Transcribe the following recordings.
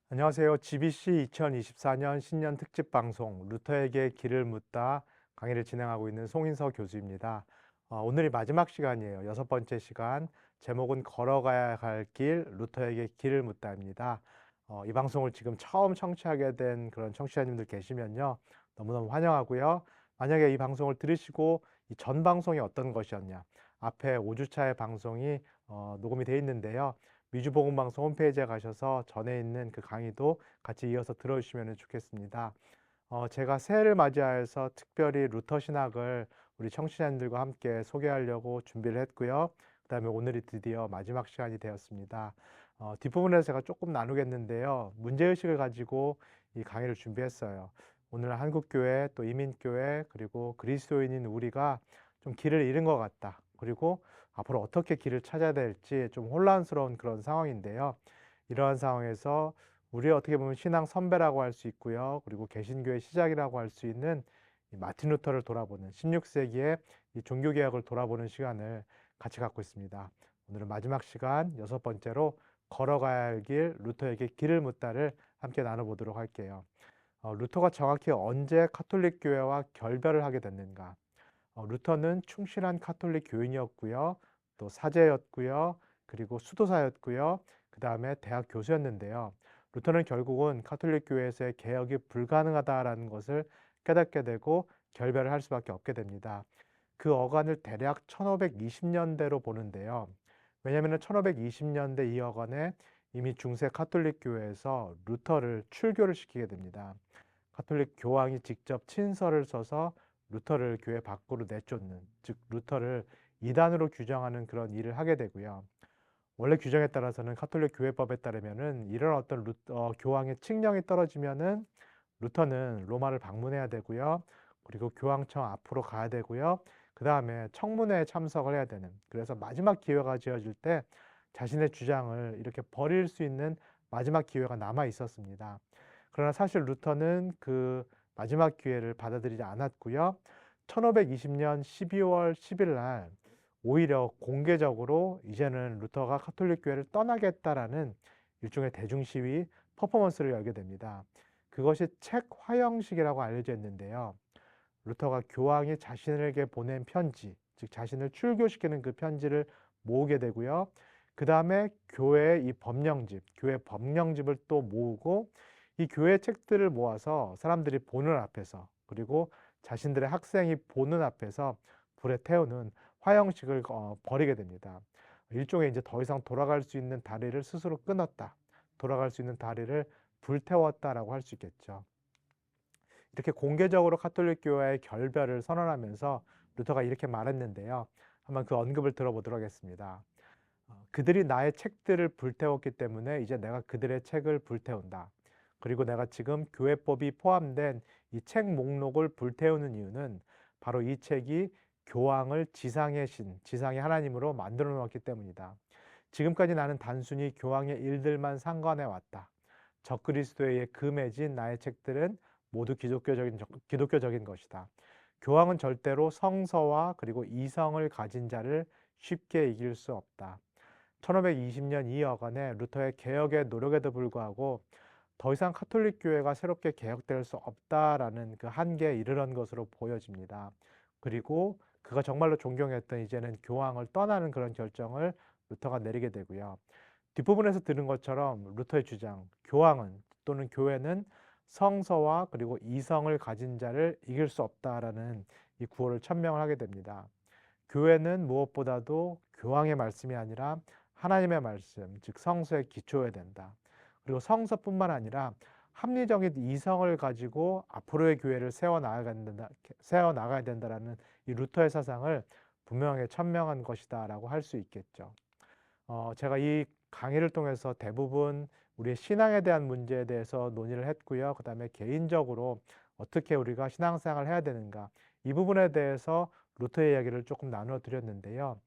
안녕하세요. GBC 2024년 신년 특집 방송 루터에게 길을 묻다 강의를 진행하고 있는 송인서 교수입니다. 오늘이 마지막 시간이에요. 6번째 시간. 제목은 걸어가야 할 길, 루터에게 길을 묻다입니다. 이 방송을 지금 처음 청취하게 된 그런 청취자님들 계시면요. 너무너무 환영하고요. 만약에 이 방송을 들으시고 이 전 방송이 어떤 것이었냐. 앞에 5주차의 방송이 녹음이 되어 있는데요. 미주보건방송 홈페이지에 가셔서 전에 있는 그 강의도 같이 이어서 들어주시면 좋겠습니다. 제가 새해를 맞이하여서 특별히 루터 신학을 우리 청취자님들과 함께 소개하려고 준비를 했고요. 그 다음에 오늘이 드디어 마지막 시간이 되었습니다. 뒷부분에서 제가 조금 나누겠는데요. 문제의식을 가지고 이 강의를 준비했어요. 오늘 한국교회 또 이민교회 그리고 그리스도인인 우리가 좀 길을 잃은 것 같다. 그리고 앞으로 어떻게 길을 찾아야 될지 좀 혼란스러운 그런 상황인데요. 이러한 상황에서 우리 어떻게 보면 신앙 선배라고 할 수 있고요. 그리고 개신교의 시작이라고 할 수 있는 이 마틴 루터를 돌아보는 16세기의 이 종교개혁을 돌아보는 시간을 같이 갖고 있습니다. 오늘은 마지막 시간 6번째로 걸어가야 할 길, 루터에게 길을 묻다를 함께 나눠보도록 할게요. 루터가 정확히 언제 카톨릭 교회와 결별을 하게 됐는가? 루터는 충실한 카톨릭 교인이었고요. 또 사제였고요. 그리고 수도사였고요. 그 다음에 대학 교수였는데요. 루터는 결국은 카톨릭 교회에서의 개혁이 불가능하다라는 것을 깨닫게 되고 결별을 할 수밖에 없게 됩니다. 그 어간을 대략 1520년대로 보는데요. 왜냐하면 1520년대 이 어간에 이미 중세 카톨릭 교회에서 루터를 출교를 시키게 됩니다. 카톨릭 교황이 직접 친서를 써서 루터를 교회 밖으로 내쫓는, 즉 루터를 이단으로 규정하는 그런 일을 하게 되고요. 원래 규정에 따라서는 카톨릭 교회법에 따르면은 이런 어떤 교황의 칙령이 떨어지면은 루터는 로마를 방문해야 되고요. 그리고 교황청 앞으로 가야 되고요. 그 다음에 청문회에 참석을 해야 되는, 그래서 마지막 기회가 지어질 때 자신의 주장을 이렇게 버릴 수 있는 마지막 기회가 남아 있었습니다. 그러나 사실 루터는 그 마지막 기회를 받아들이지 않았고요. 1520년 12월 10일 날 오히려 공개적으로 이제는 루터가 카톨릭 교회를 떠나겠다라는 일종의 대중시위 퍼포먼스를 열게 됩니다. 그것이 책 화형식이라고 알려져 있는데요. 루터가 교황이 자신에게 보낸 편지, 즉 자신을 출교시키는 그 편지를 모으게 되고요. 그 다음에 교회의 이 법령집, 교회 법령집을 또 모으고 이 교회 책들을 모아서 사람들이 보는 앞에서, 그리고 자신들의 학생이 보는 앞에서 불에 태우는 화형식을 벌이게 됩니다. 일종의 이제 더 이상 돌아갈 수 있는 다리를 스스로 끊었다. 돌아갈 수 있는 다리를 불태웠다라고 할 수 있겠죠. 이렇게 공개적으로 카톨릭 교회의 결별을 선언하면서 루터가 이렇게 말했는데요. 한번 그 언급을 들어보도록 하겠습니다. 그들이 나의 책들을 불태웠기 때문에 이제 내가 그들의 책을 불태운다. 그리고 내가 지금 교회법이 포함된 이 책 목록을 불태우는 이유는 바로 이 책이 교황을 지상의 신, 지상의 하나님으로 만들어 놓았기 때문이다. 지금까지 나는 단순히 교황의 일들만 상관해 왔다. 적그리스도에 금해진 나의 책들은 모두 기독교적인 것이다. 교황은 절대로 성서와 그리고 이성을 가진 자를 쉽게 이길 수 없다. 1520년 이 여간에 루터의 개혁의 노력에도 불구하고 더 이상 카톨릭 교회가 새롭게 개혁될 수 없다라는 그 한계에 이르는 것으로 보여집니다. 그리고 그가 정말로 존경했던 이제는 교황을 떠나는 그런 결정을 루터가 내리게 되고요. 뒷부분에서 들은 것처럼 루터의 주장, 교황은 또는 교회는 성서와 그리고 이성을 가진 자를 이길 수 없다라는 이 구호를 천명을 하게 됩니다. 교회는 무엇보다도 교황의 말씀이 아니라 하나님의 말씀, 즉 성서에 기초해야 된다. 그리고 성서뿐만 아니라 합리적인 이성을 가지고 앞으로의 교회를 세워나가야 된다라는 이 루터의 사상을 분명하게 천명한 것이다라고 할 수 있겠죠. 제가 이 강의를 통해서 대부분 우리의 신앙에 대한 문제에 대해서 논의를 했고요. 그 다음에 개인적으로 어떻게 우리가 신앙생활을 해야 되는가, 이 부분에 대해서 루터의 이야기를 조금 나누어 드렸는데요.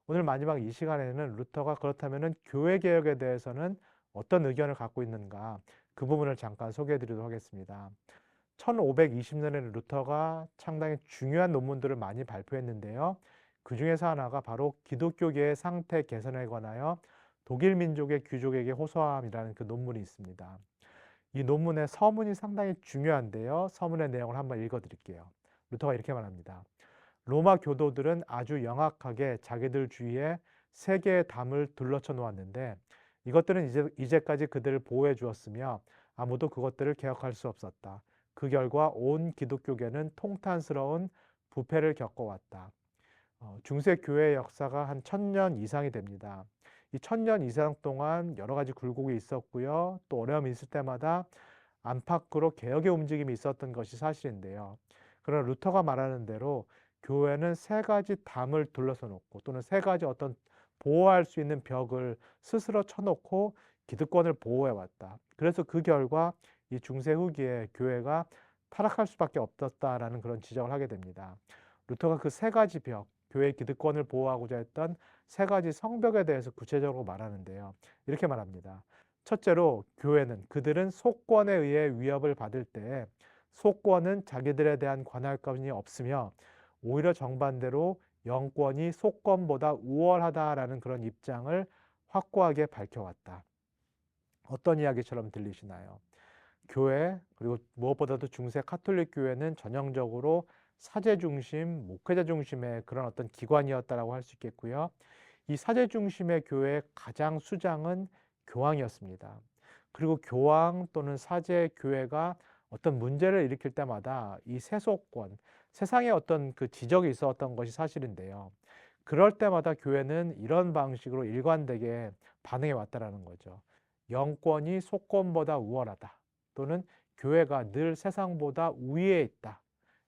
오늘 마지막 이 시간에는 루터가 그렇다면 교회 개혁에 대해서는 어떤 의견을 갖고 있는가, 그 부분을 잠깐 소개해 드리도록 하겠습니다. 1520년에는 루터가 상당히 중요한 논문들을 많이 발표했는데요. 그 중에서 하나가 바로 기독교계의 상태 개선에 관하여 독일 민족의 귀족에게 호소함이라는 그 논문이 있습니다. 이 논문의 서문이 상당히 중요한데요. 서문의 내용을 한번 읽어 드릴게요. 루터가 이렇게 말합니다. 로마 교도들은 아주 영악하게 자기들 주위에 세 개의 담을 둘러쳐 놓았는데 이것들은 이제까지 그들을 보호해 주었으며 아무도 그것들을 개혁할 수 없었다. 그 결과 온 기독교계는 통탄스러운 부패를 겪어왔다. 중세 교회의 역사가 한 1000년 이상이 됩니다. 이 1000년 이상 동안 여러 가지 굴곡이 있었고요. 또 어려움이 있을 때마다 안팎으로 개혁의 움직임이 있었던 것이 사실인데요. 그러나 루터가 말하는 대로 교회는 세 가지 담을 둘러서 놓고 또는 세 가지 어떤 보호할 수 있는 벽을 스스로 쳐놓고 기득권을 보호해 왔다. 그래서 그 결과 이 중세 후기에 교회가 타락할 수밖에 없었다라는 그런 지적을 하게 됩니다. 루터가 그 세 가지 벽, 교회의 기득권을 보호하고자 했던 세 가지 성벽에 대해서 구체적으로 말하는데요. 이렇게 말합니다. 첫째로 교회는 그들은 속권에 의해 위협을 받을 때 속권은 자기들에 대한 관할권이 없으며 오히려 정반대로 영권이 속권보다 우월하다라는 그런 입장을 확고하게 밝혀왔다. 어떤 이야기처럼 들리시나요? 교회 그리고 무엇보다도 중세 카톨릭 교회는 전형적으로 사제 중심, 목회자 중심의 그런 어떤 기관이었다라고 할 수 있겠고요. 이 사제 중심의 교회의 가장 수장은 교황이었습니다. 그리고 교황 또는 사제 교회가 어떤 문제를 일으킬 때마다 이 세속권, 세상에 어떤 그 지적이 있었던 것이 사실인데요. 그럴 때마다 교회는 이런 방식으로 일관되게 반응해 왔다라는 거죠. 영권이 속권보다 우월하다. 또는 교회가 늘 세상보다 우위에 있다.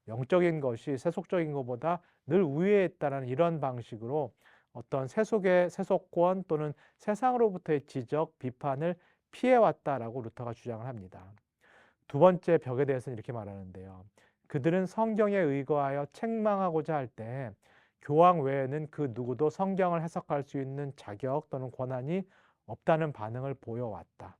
영적인 것이 세속적인 것보다 늘 우위에 있다는 이런 방식으로 어떤 세속권 또는 세상으로부터의 지적, 비판을 피해왔다라고 루터가 주장을 합니다. 두 번째 벽에 대해서는 이렇게 말하는데요. 그들은 성경에 의거하여 책망하고자 할 때 교황 외에는 그 누구도 성경을 해석할 수 있는 자격 또는 권한이 없다는 반응을 보여왔다.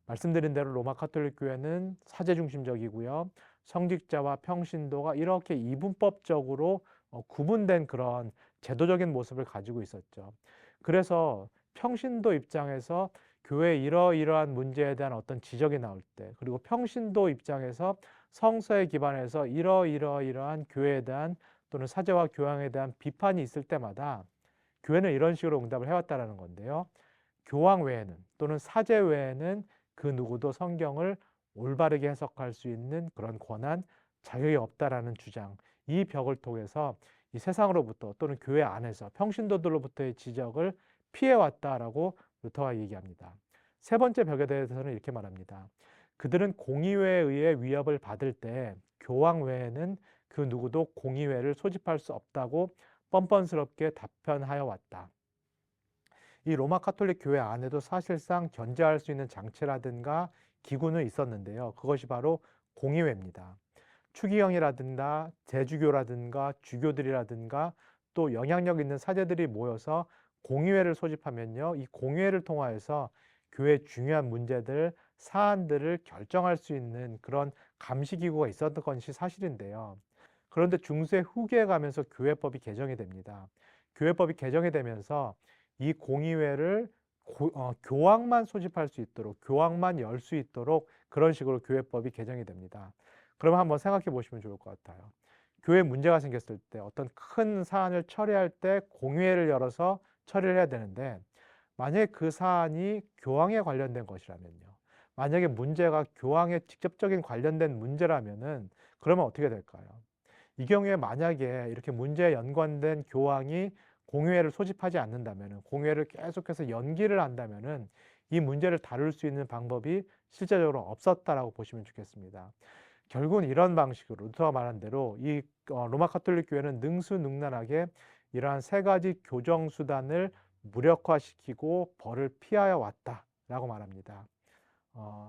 말씀드린 대로 로마 카톨릭 교회는 사제 중심적이고요. 성직자와 평신도가 이렇게 이분법적으로 구분된 그런 제도적인 모습을 가지고 있었죠. 그래서 평신도 입장에서 교회 이러이러한 문제에 대한 어떤 지적이 나올 때, 그리고 평신도 입장에서 성서에 기반해서 이러이러이러한 교회에 대한 또는 사제와 교황에 대한 비판이 있을 때마다 교회는 이런 식으로 응답을 해왔다라는 건데요. 교황 외에는 또는 사제 외에는 그 누구도 성경을 올바르게 해석할 수 있는 그런 권한, 자격이 없다라는 주장, 이 벽을 통해서 이 세상으로부터 또는 교회 안에서 평신도들로부터의 지적을 피해왔다라고 루터가 얘기합니다. 세 번째 벽에 대해서는 이렇게 말합니다. 그들은 공의회에 의해 위협을 받을 때 교황 외에는 그 누구도 공의회를 소집할 수 없다고 뻔뻔스럽게 답변하여 왔다. 이 로마 카톨릭 교회 안에도 사실상 견제할 수 있는 장치라든가 기구는 있었는데요. 그것이 바로 공의회입니다. 추기경이라든가 대주교라든가 주교들이라든가 또 영향력 있는 사제들이 모여서 공의회를 소집하면요. 이 공의회를 통하여서 교회 중요한 문제들, 사안들을 결정할 수 있는 그런 감시기구가 있었던 것이 사실인데요. 그런데 중세 후기에 가면서 교회법이 개정이 됩니다. 교회법이 개정이 되면서 이 공의회를 교황만 소집할 수 있도록, 교황만 열 수 있도록 그런 식으로 교회법이 개정이 됩니다. 그러면 한번 생각해 보시면 좋을 것 같아요. 교회에 문제가 생겼을 때 어떤 큰 사안을 처리할 때 공의회를 열어서 처리를 해야 되는데 만약에 그 사안이 교황에 관련된 것이라면요. 만약에 문제가 교황에 직접적인 관련된 문제라면은 그러면 어떻게 될까요? 이 경우에 만약에 이렇게 문제에 연관된 교황이 공의회를 소집하지 않는다면은, 공의회를 계속해서 연기를 한다면은 이 문제를 다룰 수 있는 방법이 실제적으로 없었다라고 보시면 좋겠습니다. 결국은 이런 방식으로 루터가 말한 대로 이 로마 카톨릭 교회는 능수능란하게 이러한 세 가지 교정 수단을 무력화시키고 벌을 피하여 왔다라고 말합니다.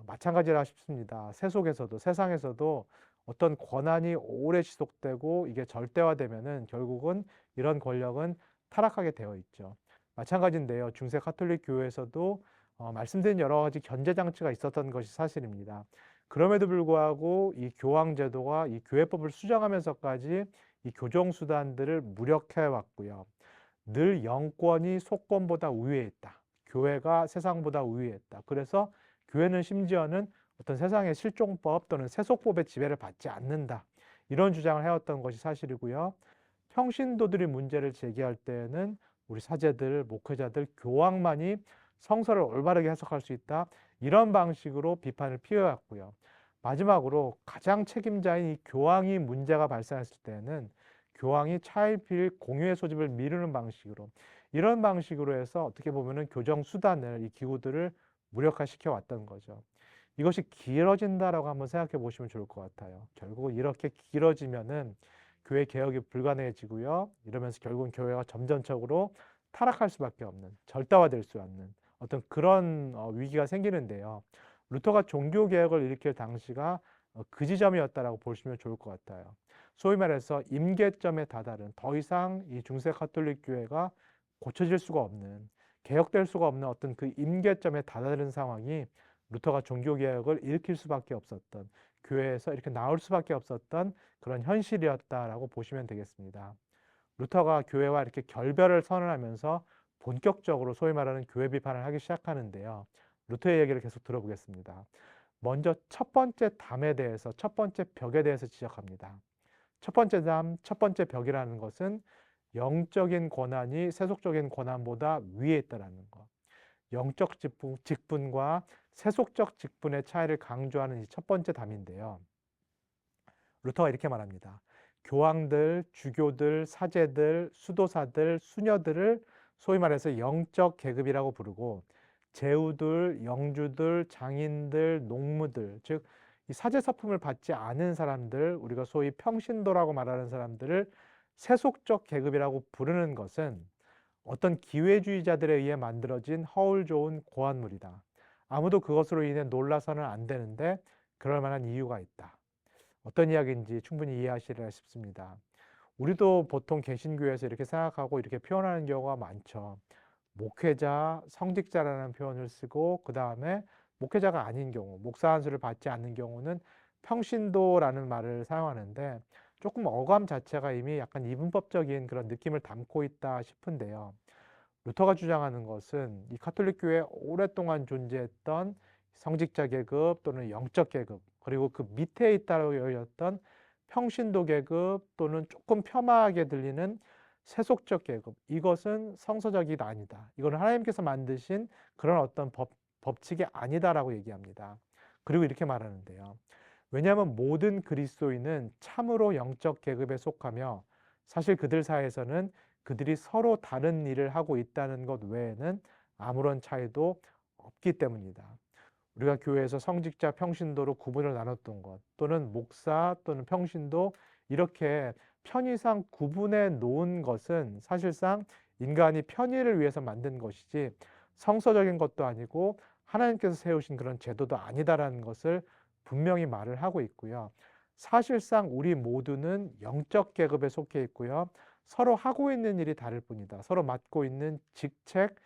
마찬가지라 싶습니다. 세속에서도, 세상에서도 어떤 권한이 오래 지속되고 이게 절대화되면은 결국은 이런 권력은 타락하게 되어 있죠. 마찬가지인데요. 중세 카톨릭 교회에서도 말씀드린 여러 가지 견제 장치가 있었던 것이 사실입니다. 그럼에도 불구하고 이 교황 제도가 이 교회법을 수정하면서까지 이 교정 수단들을 무력해 왔고요. 늘 영권이 속권보다 우위에 있다. 교회가 세상보다 우위에 있다. 그래서 교회는 심지어는 어떤 세상의 실종법 또는 세속법의 지배를 받지 않는다. 이런 주장을 해왔던 것이 사실이고요. 평신도들이 문제를 제기할 때에는 우리 사제들, 목회자들, 교황만이 성서를 올바르게 해석할 수 있다. 이런 방식으로 비판을 피해왔고요. 마지막으로 가장 책임자인 이 교황이 문제가 발생했을 때는 교황이 차일피일 공유의 소집을 미루는 방식으로, 이런 방식으로 해서 어떻게 보면은 교정 수단을, 이 기구들을 무력화시켜 왔던 거죠. 이것이 길어진다라고 한번 생각해 보시면 좋을 것 같아요. 결국은 이렇게 길어지면은 교회 개혁이 불가능해지고요. 이러면서 결국은 교회가 점점적으로 타락할 수밖에 없는, 절대화될 수 없는 어떤 그런 위기가 생기는데요. 루터가 종교 개혁을 일으킬 당시가 그 지점이었다라고 보시면 좋을 것 같아요. 소위 말해서 임계점에 다다른, 더 이상 이 중세 가톨릭 교회가 고쳐질 수가 없는, 개혁될 수가 없는 어떤 그 임계점에 다다른 상황이 루터가 종교 개혁을 일으킬 수밖에 없었던, 교회에서 이렇게 나올 수밖에 없었던 그런 현실이었다라고 보시면 되겠습니다. 루터가 교회와 이렇게 결별을 선언하면서 본격적으로 소위 말하는 교회 비판을 하기 시작하는데요. 루터의 얘기를 계속 들어보겠습니다. 먼저 첫 번째 담에 대해서, 첫 번째 벽에 대해서 지적합니다. 첫 번째 담, 첫 번째 벽이라는 것은 영적인 권한이 세속적인 권한보다 위에 있다는 것. 영적 직분과 세속적 직분의 차이를 강조하는 이 첫 번째 담인데요. 루터가 이렇게 말합니다. 교황들, 주교들, 사제들, 수도사들, 수녀들을 소위 말해서 영적 계급이라고 부르고, 제후들, 영주들, 장인들, 농무들, 즉 이 사제 서품을 받지 않은 사람들, 우리가 소위 평신도라고 말하는 사람들을 세속적 계급이라고 부르는 것은 어떤 기회주의자들에 의해 만들어진 허울 좋은 고안물이다. 아무도 그것으로 인해 놀라서는 안 되는데 그럴 만한 이유가 있다. 어떤 이야기인지 충분히 이해하시리라 싶습니다. 우리도 보통 개신교에서 이렇게 생각하고 이렇게 표현하는 경우가 많죠. 목회자, 성직자라는 표현을 쓰고 그 다음에 목회자가 아닌 경우, 목사 안수를 받지 않는 경우는 평신도라는 말을 사용하는데 조금 어감 자체가 이미 약간 이분법적인 그런 느낌을 담고 있다 싶은데요. 루터가 주장하는 것은 이 가톨릭 교회에 오랫동안 존재했던 성직자 계급 또는 영적 계급, 그리고 그 밑에 있다고 여겼던 평신도 계급 또는 조금 폄하하게 들리는 세속적 계급, 이것은 성서적이 아니다. 이거는 하나님께서 만드신 그런 어떤 법칙이 아니다라고 얘기합니다. 그리고 이렇게 말하는데요. 왜냐하면 모든 그리스도인은 참으로 영적 계급에 속하며 사실 그들 사이에서는 그들이 서로 다른 일을 하고 있다는 것 외에는 아무런 차이도 없기 때문이다. 우리가 교회에서 성직자, 평신도로 구분을 나눴던 것, 또는 목사 또는 평신도, 이렇게 편의상 구분해 놓은 것은 사실상 인간이 편의를 위해서 만든 것이지 성서적인 것도 아니고 하나님께서 세우신 그런 제도도 아니다라는 것을 분명히 말을 하고 있고요. 사실상 우리 모두는 영적 계급에 속해 있고요. 서로 하고 있는 일이 다를 뿐이다. 서로 맡고 있는 직책,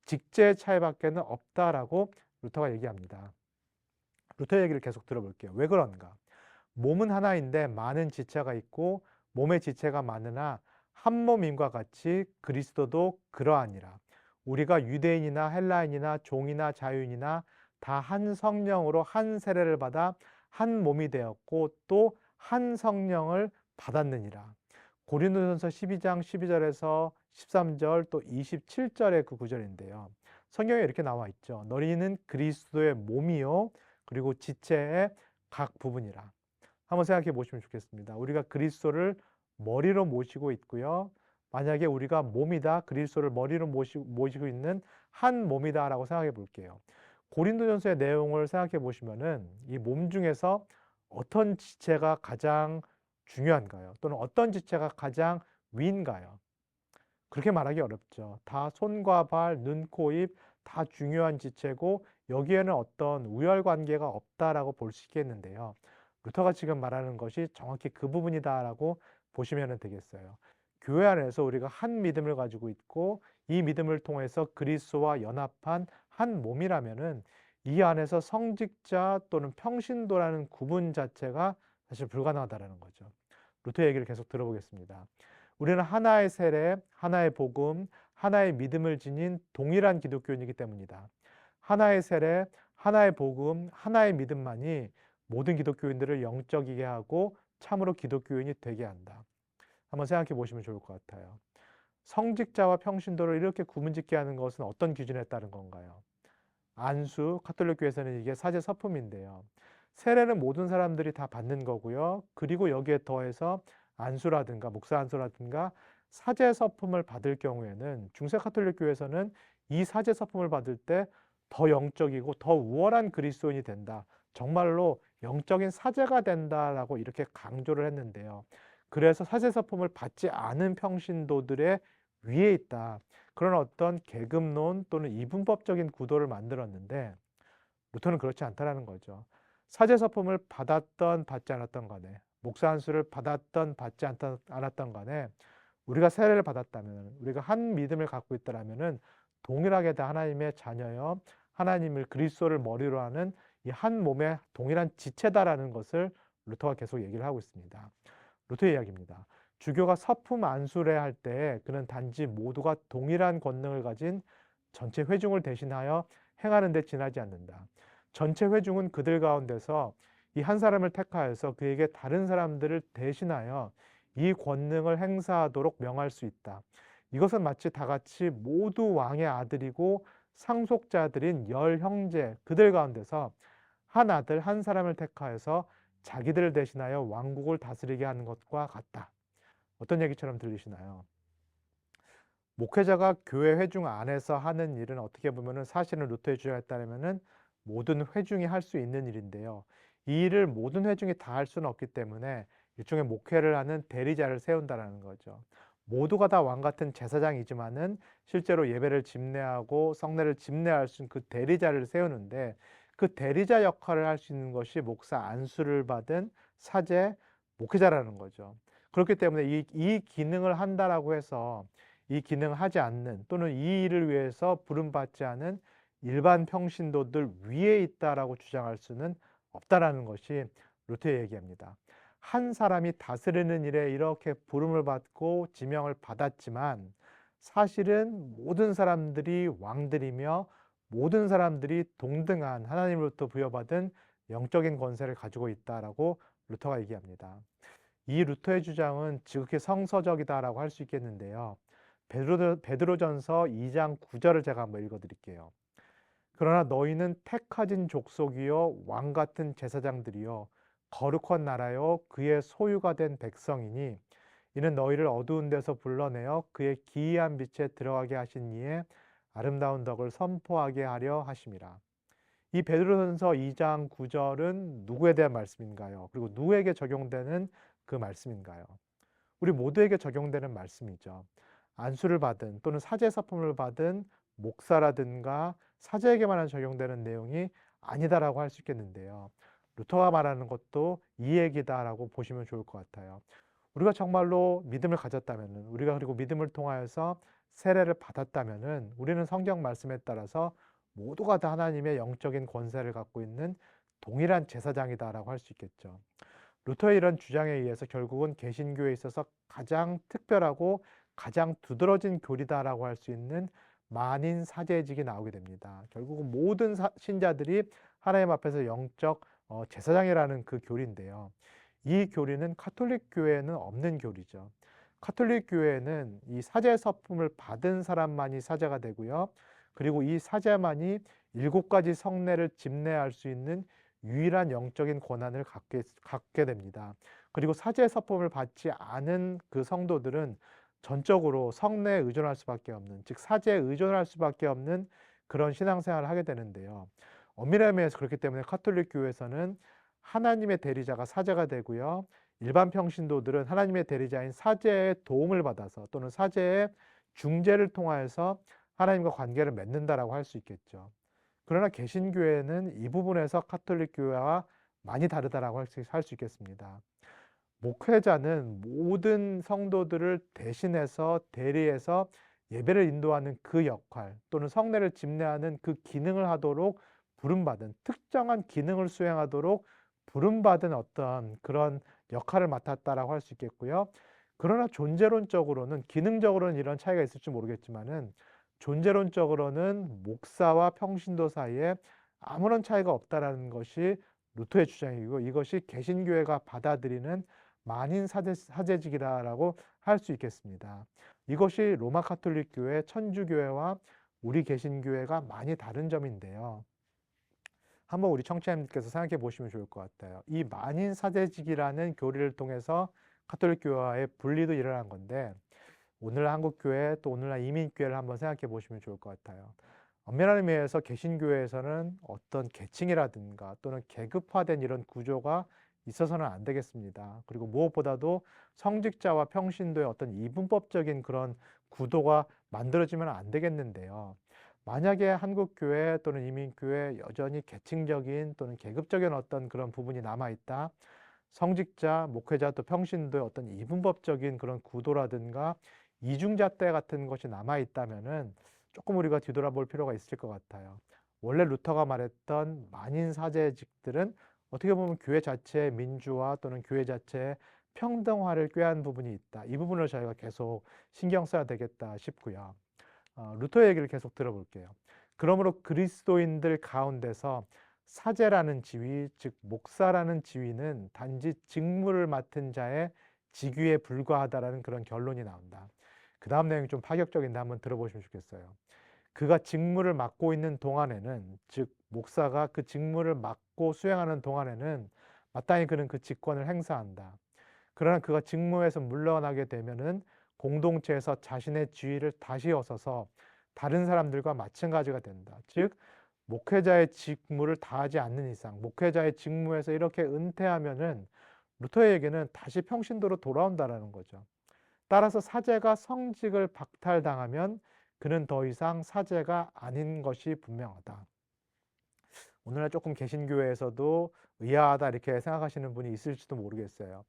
직제의 차이밖에는 없다라고 루터가 얘기합니다. 루터 얘기를 계속 들어볼게요. 왜 그런가? 몸은 하나인데 많은 지체가 있고 몸의 지체가 많으나 한 몸임과 같이 그리스도도 그러하니라. 우리가 유대인이나 헬라인이나 종이나 자유인이나 다 한 성령으로 한 세례를 받아 한 몸이 되었고 또 한 성령을 받았느니라. 고린도전서 12장 12절에서 13절 또 27절의 그 구절인데요. 성경에 이렇게 나와 있죠. 너희는 그리스도의 몸이요 그리고 지체의 각 부분이라. 한번 생각해 보시면 좋겠습니다. 우리가 그리스도를 머리로 모시고 있고요. 만약에 우리가 몸이다, 그리스도를 머리로 모시고 있는 한 몸이다라고 생각해 볼게요. 고린도전서의 내용을 생각해 보시면은 이 몸 중에서 어떤 지체가 가장 중요한가요? 또는 어떤 지체가 가장 위인가요? 그렇게 말하기 어렵죠. 다 손과 발, 눈, 코, 입 다 중요한 지체고 여기에는 어떤 우열 관계가 없다라고 볼 수 있겠는데요. 루터가 지금 말하는 것이 정확히 그 부분이다라고 보시면 되겠어요. 교회 안에서 우리가 한 믿음을 가지고 있고 이 믿음을 통해서 그리스도와 연합한 한 몸이라면은 이 안에서 성직자 또는 평신도라는 구분 자체가 사실 불가능하다라는 거죠. 루터 얘기를 계속 들어보겠습니다. 우리는 하나의 세례, 하나의 복음, 하나의 믿음을 지닌 동일한 기독교인이기 때문이다. 하나의 세례, 하나의 복음, 하나의 믿음만이 모든 기독교인들을 영적이게 하고 참으로 기독교인이 되게 한다. 한번 생각해 보시면 좋을 것 같아요. 성직자와 평신도를 이렇게 구분짓게 하는 것은 어떤 기준에 따른 건가요? 안수, 가톨릭교에서는 이게 사제 서품인데요. 세례는 모든 사람들이 다 받는 거고요. 그리고 여기에 더해서 안수라든가 목사 안수라든가 사제 서품을 받을 경우에는 중세 가톨릭교에서는 이 사제 서품을 받을 때 더 영적이고 더 우월한 그리스도인이 된다. 정말로 영적인 사제가 된다라고 이렇게 강조를 했는데요. 그래서 사제 서품을 받지 않은 평신도들의 위에 있다. 그런 어떤 계급론 또는 이분법적인 구도를 만들었는데 루터는 그렇지 않다라는 거죠. 사제서품을 받았던 받지 않았던 간에 목사 안수를 받았던 받지 않았던 간에 우리가 세례를 받았다면 우리가 한 믿음을 갖고 있다라면은 동일하게 다 하나님의 자녀여 하나님을 그리스도를 머리로 하는 이 한 몸의 동일한 지체다라는 것을 루터가 계속 얘기를 하고 있습니다. 루터의 이야기입니다. 주교가 서품 안수를 할 때 그는 단지 모두가 동일한 권능을 가진 전체 회중을 대신하여 행하는 데 지나지 않는다. 전체 회중은 그들 가운데서 이 한 사람을 택하여서 그에게 다른 사람들을 대신하여 이 권능을 행사하도록 명할 수 있다. 이것은 마치 다 같이 모두 왕의 아들이고 상속자들인 열 형제 그들 가운데서 한 아들 한 사람을 택하여서 자기들을 대신하여 왕국을 다스리게 하는 것과 같다. 어떤 얘기처럼 들리시나요? 목회자가 교회 회중 안에서 하는 일은 어떻게 보면은 사실은 루터의 주장에 따르면은 모든 회중이 할 수 있는 일인데요. 이 일을 모든 회중이 다 할 수는 없기 때문에 일종의 목회를 하는 대리자를 세운다라는 거죠. 모두가 다 왕 같은 제사장이지만은 실제로 예배를 집례하고 성례를 집례할 수 있는 그 대리자를 세우는데 그 대리자 역할을 할 수 있는 것이 목사 안수를 받은 사제 목회자라는 거죠. 그렇기 때문에 이 기능을 한다라고 해서 이 기능을 하지 않는 또는 이 일을 위해서 부름받지 않은 일반 평신도들 위에 있다라고 주장할 수는 없다라는 것이 루터의 얘기입니다. 한 사람이 다스리는 일에 이렇게 부름을 받고 지명을 받았지만 사실은 모든 사람들이 왕들이며 모든 사람들이 동등한 하나님으로부터 부여받은 영적인 권세를 가지고 있다라고 루터가 얘기합니다. 이 루터의 주장은 지극히 성서적이다라고 할 수 있겠는데요. 베드로전서 2장 9절을 제가 한번 읽어드릴게요. 그러나 너희는 택하진 족속이요 왕 같은 제사장들이요 거룩한 나라요 그의 소유가 된 백성이니 이는 너희를 어두운 데서 불러내어 그의 기이한 빛에 들어가게 하신 이의 아름다운 덕을 선포하게 하려 하심이라. 이 베드로전서 2장 9절은 누구에 대한 말씀인가요? 그리고 누구에게 적용되는 그 말씀인가요? 우리 모두에게 적용되는 말씀이죠. 안수를 받은 또는 사제 사품을 받은 목사라든가 사제에게만 적용되는 내용이 아니다라고 할 수 있겠는데요. 루터가 말하는 것도 이 얘기다라고 보시면 좋을 것 같아요. 우리가 정말로 믿음을 가졌다면은 우리가 그리고 믿음을 통하여서 세례를 받았다면은 우리는 성경 말씀에 따라서 모두가 다 하나님의 영적인 권세를 갖고 있는 동일한 제사장이다라고 할 수 있겠죠. 루터의 이런 주장에 의해서 결국은 개신교에 있어서 가장 특별하고 가장 두드러진 교리다라고 할 수 있는 만인 사제직이 나오게 됩니다. 결국은 모든 신자들이 하나님 앞에서 영적 제사장이라는 그 교리인데요. 이 교리는 카톨릭 교회에는 없는 교리죠. 카톨릭 교회는 이 사제 서품을 받은 사람만이 사제가 되고요. 그리고 이 사제만이 7가지 성례를 집례할 수 있는 유일한 영적인 권한을 갖게 됩니다. 그리고 사제 서품을 받지 않은 그 성도들은 전적으로 성례에 의존할 수밖에 없는, 즉 사제에 의존할 수밖에 없는 그런 신앙생활을 하게 되는데요. 엄밀한 의미에서 그렇기 때문에 카톨릭 교회에서는 하나님의 대리자가 사제가 되고요. 일반 평신도들은 하나님의 대리자인 사제의 도움을 받아서 또는 사제의 중재를 통하여서 하나님과 관계를 맺는다라고 할 수 있겠죠. 그러나 개신교회는 이 부분에서 카톨릭 교회와 많이 다르다라고 할 수 있겠습니다. 목회자는 모든 성도들을 대신해서 대리해서 예배를 인도하는 그 역할 또는 성례를 집례하는 그 기능을 하도록 부름받은 특정한 기능을 수행하도록 부름받은 어떤 그런 역할을 맡았다라고 할 수 있겠고요. 그러나 존재론적으로는 기능적으로는 이런 차이가 있을지 모르겠지만은 존재론적으로는 목사와 평신도 사이에 아무런 차이가 없다라는 것이 루터의 주장이고 이것이 개신교회가 받아들이는 만인 사제직이라고 할 수 있겠습니다. 이것이 로마 가톨릭 교회, 천주교회와 우리 개신교회가 많이 다른 점인데요. 한번 우리 청취자님께서 생각해 보시면 좋을 것 같아요. 이 만인 사제직이라는 교리를 통해서 가톨릭 교회와의 분리도 일어난 건데 오늘날 한국교회 또 오늘날 이민교회를 한번 생각해 보시면 좋을 것 같아요. 엄밀한 의미에서 개신교회에서는 어떤 계층이라든가 또는 계급화된 이런 구조가 있어서는 안 되겠습니다. 그리고 무엇보다도 성직자와 평신도의 어떤 이분법적인 그런 구도가 만들어지면 안 되겠는데요. 만약에 한국교회 또는 이민교회 여전히 계층적인 또는 계급적인 어떤 그런 부분이 남아있다. 성직자, 목회자 또 평신도의 어떤 이분법적인 그런 구도라든가 이중잣대 같은 것이 남아있다면은 조금 우리가 뒤돌아볼 필요가 있을 것 같아요. 원래 루터가 말했던 만인 사제직들은 어떻게 보면 교회 자체의 민주화 또는 교회 자체의 평등화를 꾀한 부분이 있다. 이 부분을 저희가 계속 신경 써야 되겠다 싶고요. 루터 얘기를 계속 들어볼게요. 그러므로 그리스도인들 가운데서 사제라는 지위, 즉 목사라는 지위는 단지 직무를 맡은 자의 직위에 불과하다라는 그런 결론이 나온다. 그 다음 내용이 좀 파격적인데 한번 들어보시면 좋겠어요. 그가 직무를 맡고 있는 동안에는, 즉 목사가 그 직무를 맡고 수행하는 동안에는 마땅히 그는 그 직권을 행사한다. 그러나 그가 직무에서 물러나게 되면은 공동체에서 자신의 지위를 다시 얻어서 다른 사람들과 마찬가지가 된다. 즉 목회자의 직무를 다하지 않는 이상, 목회자의 직무에서 이렇게 은퇴하면은 루터에게는 다시 평신도로 돌아온다라는 거죠. 따라서 사제가 성직을 박탈당하면 그는 더 이상 사제가 아닌 것이 분명하다. 오늘날 조금 개신교회에서도 의아하다 이렇게 생각하시는 분이 있을지도 모르겠어요.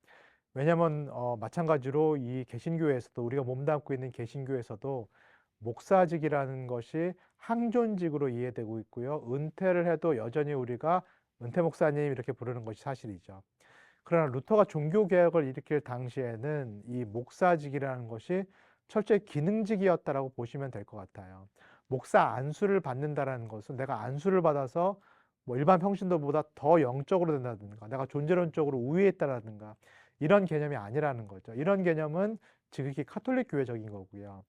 왜냐하면 마찬가지로 이 개신교회에서도 우리가 몸담고 있는 개신교회에서도 목사직이라는 것이 항존직으로 이해되고 있고요. 은퇴를 해도 여전히 우리가 은퇴 목사님 이렇게 부르는 것이 사실이죠. 그러나 루터가 종교개혁을 일으킬 당시에는 이 목사직이라는 것이 철저히 기능직이었다라고 보시면 될 것 같아요. 목사 안수를 받는다라는 것은 내가 안수를 받아서 뭐 일반 평신도보다 더 영적으로 된다든가 내가 존재론적으로 우위에 있다라든가 이런 개념이 아니라는 거죠. 이런 개념은 지극히 카톨릭 교회적인 거고요.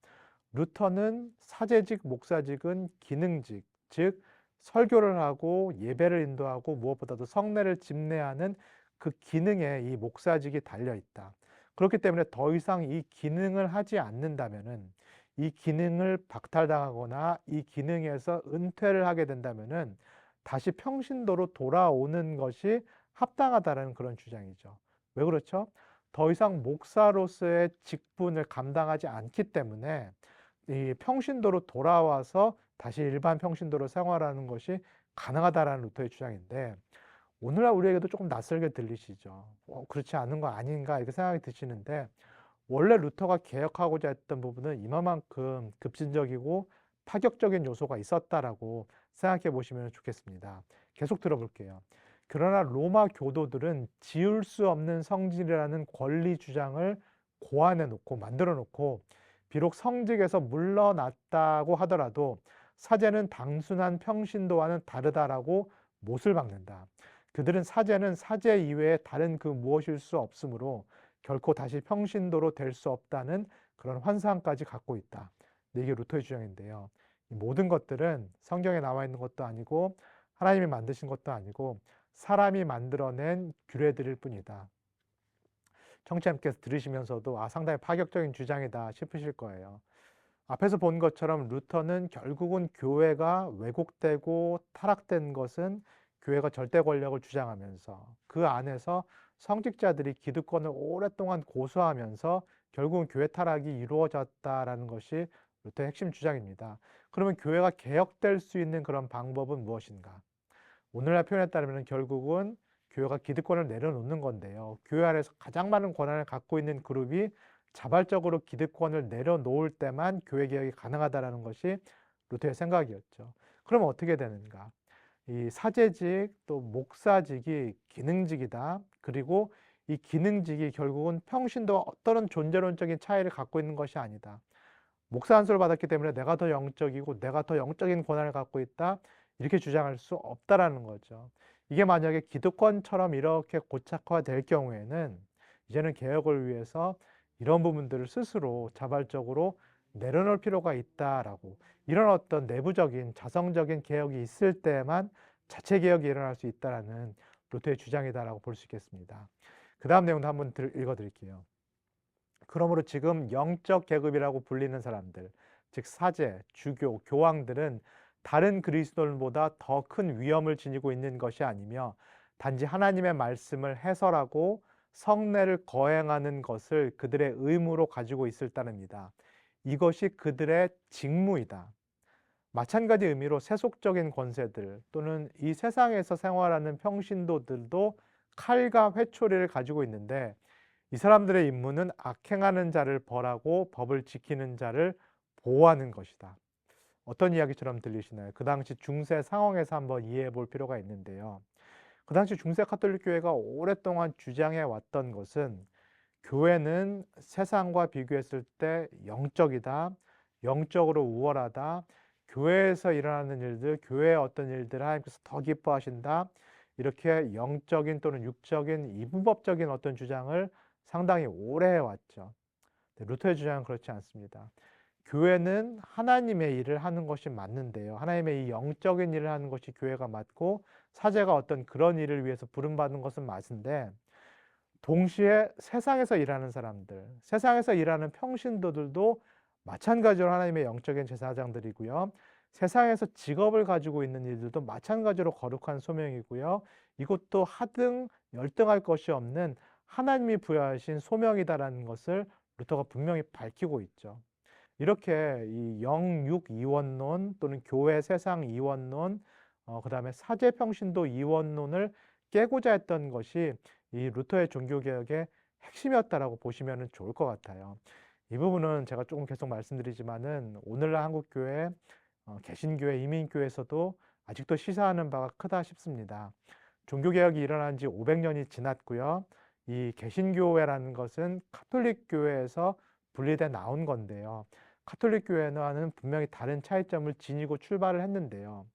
루터는 사제직, 목사직은 기능직, 즉 설교를 하고 예배를 인도하고 무엇보다도 성례를 집례하는 그 기능에 이 목사직이 달려 있다. 그렇기 때문에 더 이상 이 기능을 하지 않는다면은 이 기능을 박탈당하거나 이 기능에서 은퇴를 하게 된다면은 다시 평신도로 돌아오는 것이 합당하다라는 그런 주장이죠. 왜 그렇죠? 더 이상 목사로서의 직분을 감당하지 않기 때문에 이 평신도로 돌아와서 다시 일반 평신도로 생활하는 것이 가능하다라는 루터의 주장인데 오늘날 우리에게도 조금 낯설게 들리시죠. 그렇지 않은 거 아닌가 이렇게 생각이 드시는데 원래 루터가 개혁하고자 했던 부분은 이만큼 급진적이고 파격적인 요소가 있었다라고 생각해 보시면 좋겠습니다. 계속 들어볼게요. 그러나 로마 교도들은 지울 수 없는 성질이라는 권리 주장을 고안해 놓고 만들어 놓고 비록 성직에서 물러났다고 하더라도 사제는 단순한 평신도와는 다르다라고 못을 박는다. 그들은 사제는 사제 이외에 다른 그 무엇일 수 없으므로 결코 다시 평신도로 될 수 없다는 그런 환상까지 갖고 있다. 이게 루터의 주장인데요. 이 모든 것들은 성경에 나와 있는 것도 아니고 하나님이 만드신 것도 아니고 사람이 만들어낸 규례들일 뿐이다. 청취자님께서 들으시면서도 상당히 파격적인 주장이다 싶으실 거예요. 앞에서 본 것처럼 루터는 결국은 교회가 왜곡되고 타락된 것은 교회가 절대 권력을 주장하면서 그 안에서 성직자들이 기득권을 오랫동안 고수하면서 결국은 교회 타락이 이루어졌다라는 것이 루터의 핵심 주장입니다. 그러면 교회가 개혁될 수 있는 그런 방법은 무엇인가? 오늘날 표현에 따르면 결국은 교회가 기득권을 내려놓는 건데요. 교회 안에서 가장 많은 권한을 갖고 있는 그룹이 자발적으로 기득권을 내려놓을 때만 교회 개혁이 가능하다는 것이 루터의 생각이었죠. 그럼 어떻게 되는가? 이 사제직 또 목사직이 기능직이다. 그리고 이 기능직이 결국은 평신도와 어떤 존재론적인 차이를 갖고 있는 것이 아니다. 목사 안수를 받았기 때문에 내가 더 영적이고 내가 더 영적인 권한을 갖고 있다. 이렇게 주장할 수 없다라는 거죠. 이게 만약에 기득권처럼 이렇게 고착화될 경우에는 이제는 개혁을 위해서 이런 부분들을 스스로 자발적으로 내려놓을 필요가 있다라고, 이런 어떤 내부적인 자성적인 개혁이 있을 때만 자체 개혁이 일어날 수 있다라는 루터의 주장이다라고 볼 수 있겠습니다. 그 다음 내용도 한번 읽어 드릴게요. 그러므로 지금 영적 계급이라고 불리는 사람들, 즉 사제, 주교, 교황들은 다른 그리스도인보다 더 큰 위험을 지니고 있는 것이 아니며 단지 하나님의 말씀을 해설하고 성례를 거행하는 것을 그들의 의무로 가지고 있을 따름이다. 이것이 그들의 직무이다. 마찬가지 의미로 세속적인 권세들 또는 이 세상에서 생활하는 평신도들도 칼과 회초리를 가지고 있는데 이 사람들의 임무는 악행하는 자를 벌하고 법을 지키는 자를 보호하는 것이다. 어떤 이야기처럼 들리시나요? 그 당시 중세 상황에서 한번 이해해 볼 필요가 있는데요. 그 당시 중세 카톨릭 교회가 오랫동안 주장해 왔던 것은 교회는 세상과 비교했을 때 영적이다, 영적으로 우월하다, 교회에서 일어나는 일들, 교회의 어떤 일들을 하나님께서 더 기뻐하신다, 이렇게 영적인 또는 육적인 이분법적인 어떤 주장을 상당히 오래 해왔죠. 루터의 주장은 그렇지 않습니다. 교회는 하나님의 일을 하는 것이 맞는데요. 하나님의 이 영적인 일을 하는 것이 교회가 맞고 사제가 어떤 그런 일을 위해서 부름받는 것은 맞은데 동시에 세상에서 일하는 사람들, 세상에서 일하는 평신도들도 마찬가지로 하나님의 영적인 제사장들이고요. 세상에서 직업을 가지고 있는 이들도 마찬가지로 거룩한 소명이고요. 이것도 하등 열등할 것이 없는 하나님이 부여하신 소명이다라는 것을 루터가 분명히 밝히고 있죠. 이렇게 이 영육 이원론 또는 교회 세상 이원론, 그다음에 사제 평신도 이원론을 깨고자 했던 것이 이 루터의 종교개혁의 핵심이었다라고 보시면 좋을 것 같아요. 이 부분은 제가 조금 계속 말씀드리지만은 오늘날 한국교회, 개신교회, 이민교회에서도 아직도 시사하는 바가 크다 싶습니다. 종교개혁이 일어난 지 500년이 지났고요. 이 개신교회라는 것은 카톨릭 교회에서 분리돼 나온 건데요. 카톨릭 교회와는 분명히 다른 차이점을 지니고 출발을 했는데요.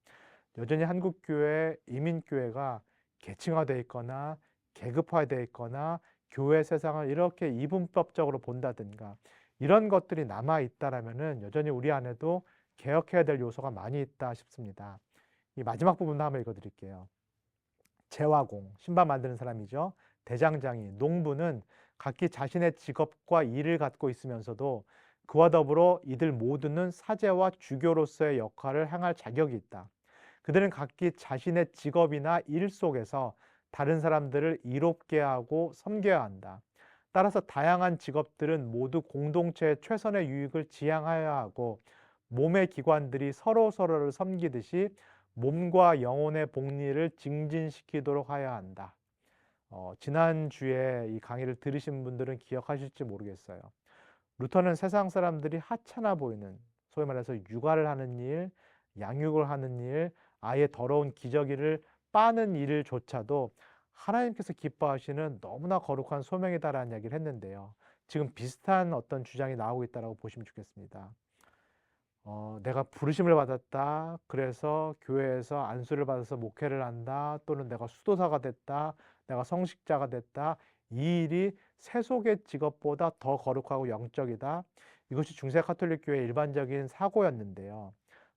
여전히 한국교회, 이민교회가 계층화되어 있거나 계급화되어 있거나 교회 세상을 이렇게 이분법적으로 본다든가 이런 것들이 남아있다라면은 여전히 우리 안에도 개혁해야 될 요소가 많이 있다 싶습니다. 이 마지막 부분도 한번 읽어드릴게요. 제화공, 신발 만드는 사람이죠. 대장장이, 농부는 각기 자신의 직업과 일을 갖고 있으면서도 그와 더불어 이들 모두는 사제와 주교로서의 역할을 행할 자격이 있다. 그들은 각기 자신의 직업이나 일 속에서 다른 사람들을 이롭게 하고 섬겨야 한다. 따라서 다양한 직업들은 모두 공동체의 최선의 유익을 지향하여야 하고 몸의 기관들이 서로서로를 섬기듯이 몸과 영혼의 복리를 증진시키도록 하여야 한다. 지난주에 이 강의를 들으신 분들은 기억하실지 모르겠어요. 루터는 세상 사람들이 하찮아 보이는, 소위 말해서 육아를 하는 일, 양육을 하는 일, 아예 더러운 기저귀를 빠는 일조차도 하나님께서 기뻐하시는 너무나 거룩한 소명이다라는 이야기를 했는데요. 지금 비슷한 어떤 주장이 나오고 있다고 보시면 좋겠습니다. 내가 부르심을 받았다. 그래서 교회에서 안수를 받아서 목회를 한다. 또는 내가 수도사가 됐다. 내가 성직자가 됐다. 이 일이 세속의 직업보다 더 거룩하고 영적이다. 이것이 중세 카톨릭 교회의 일반적인 사고였는데요.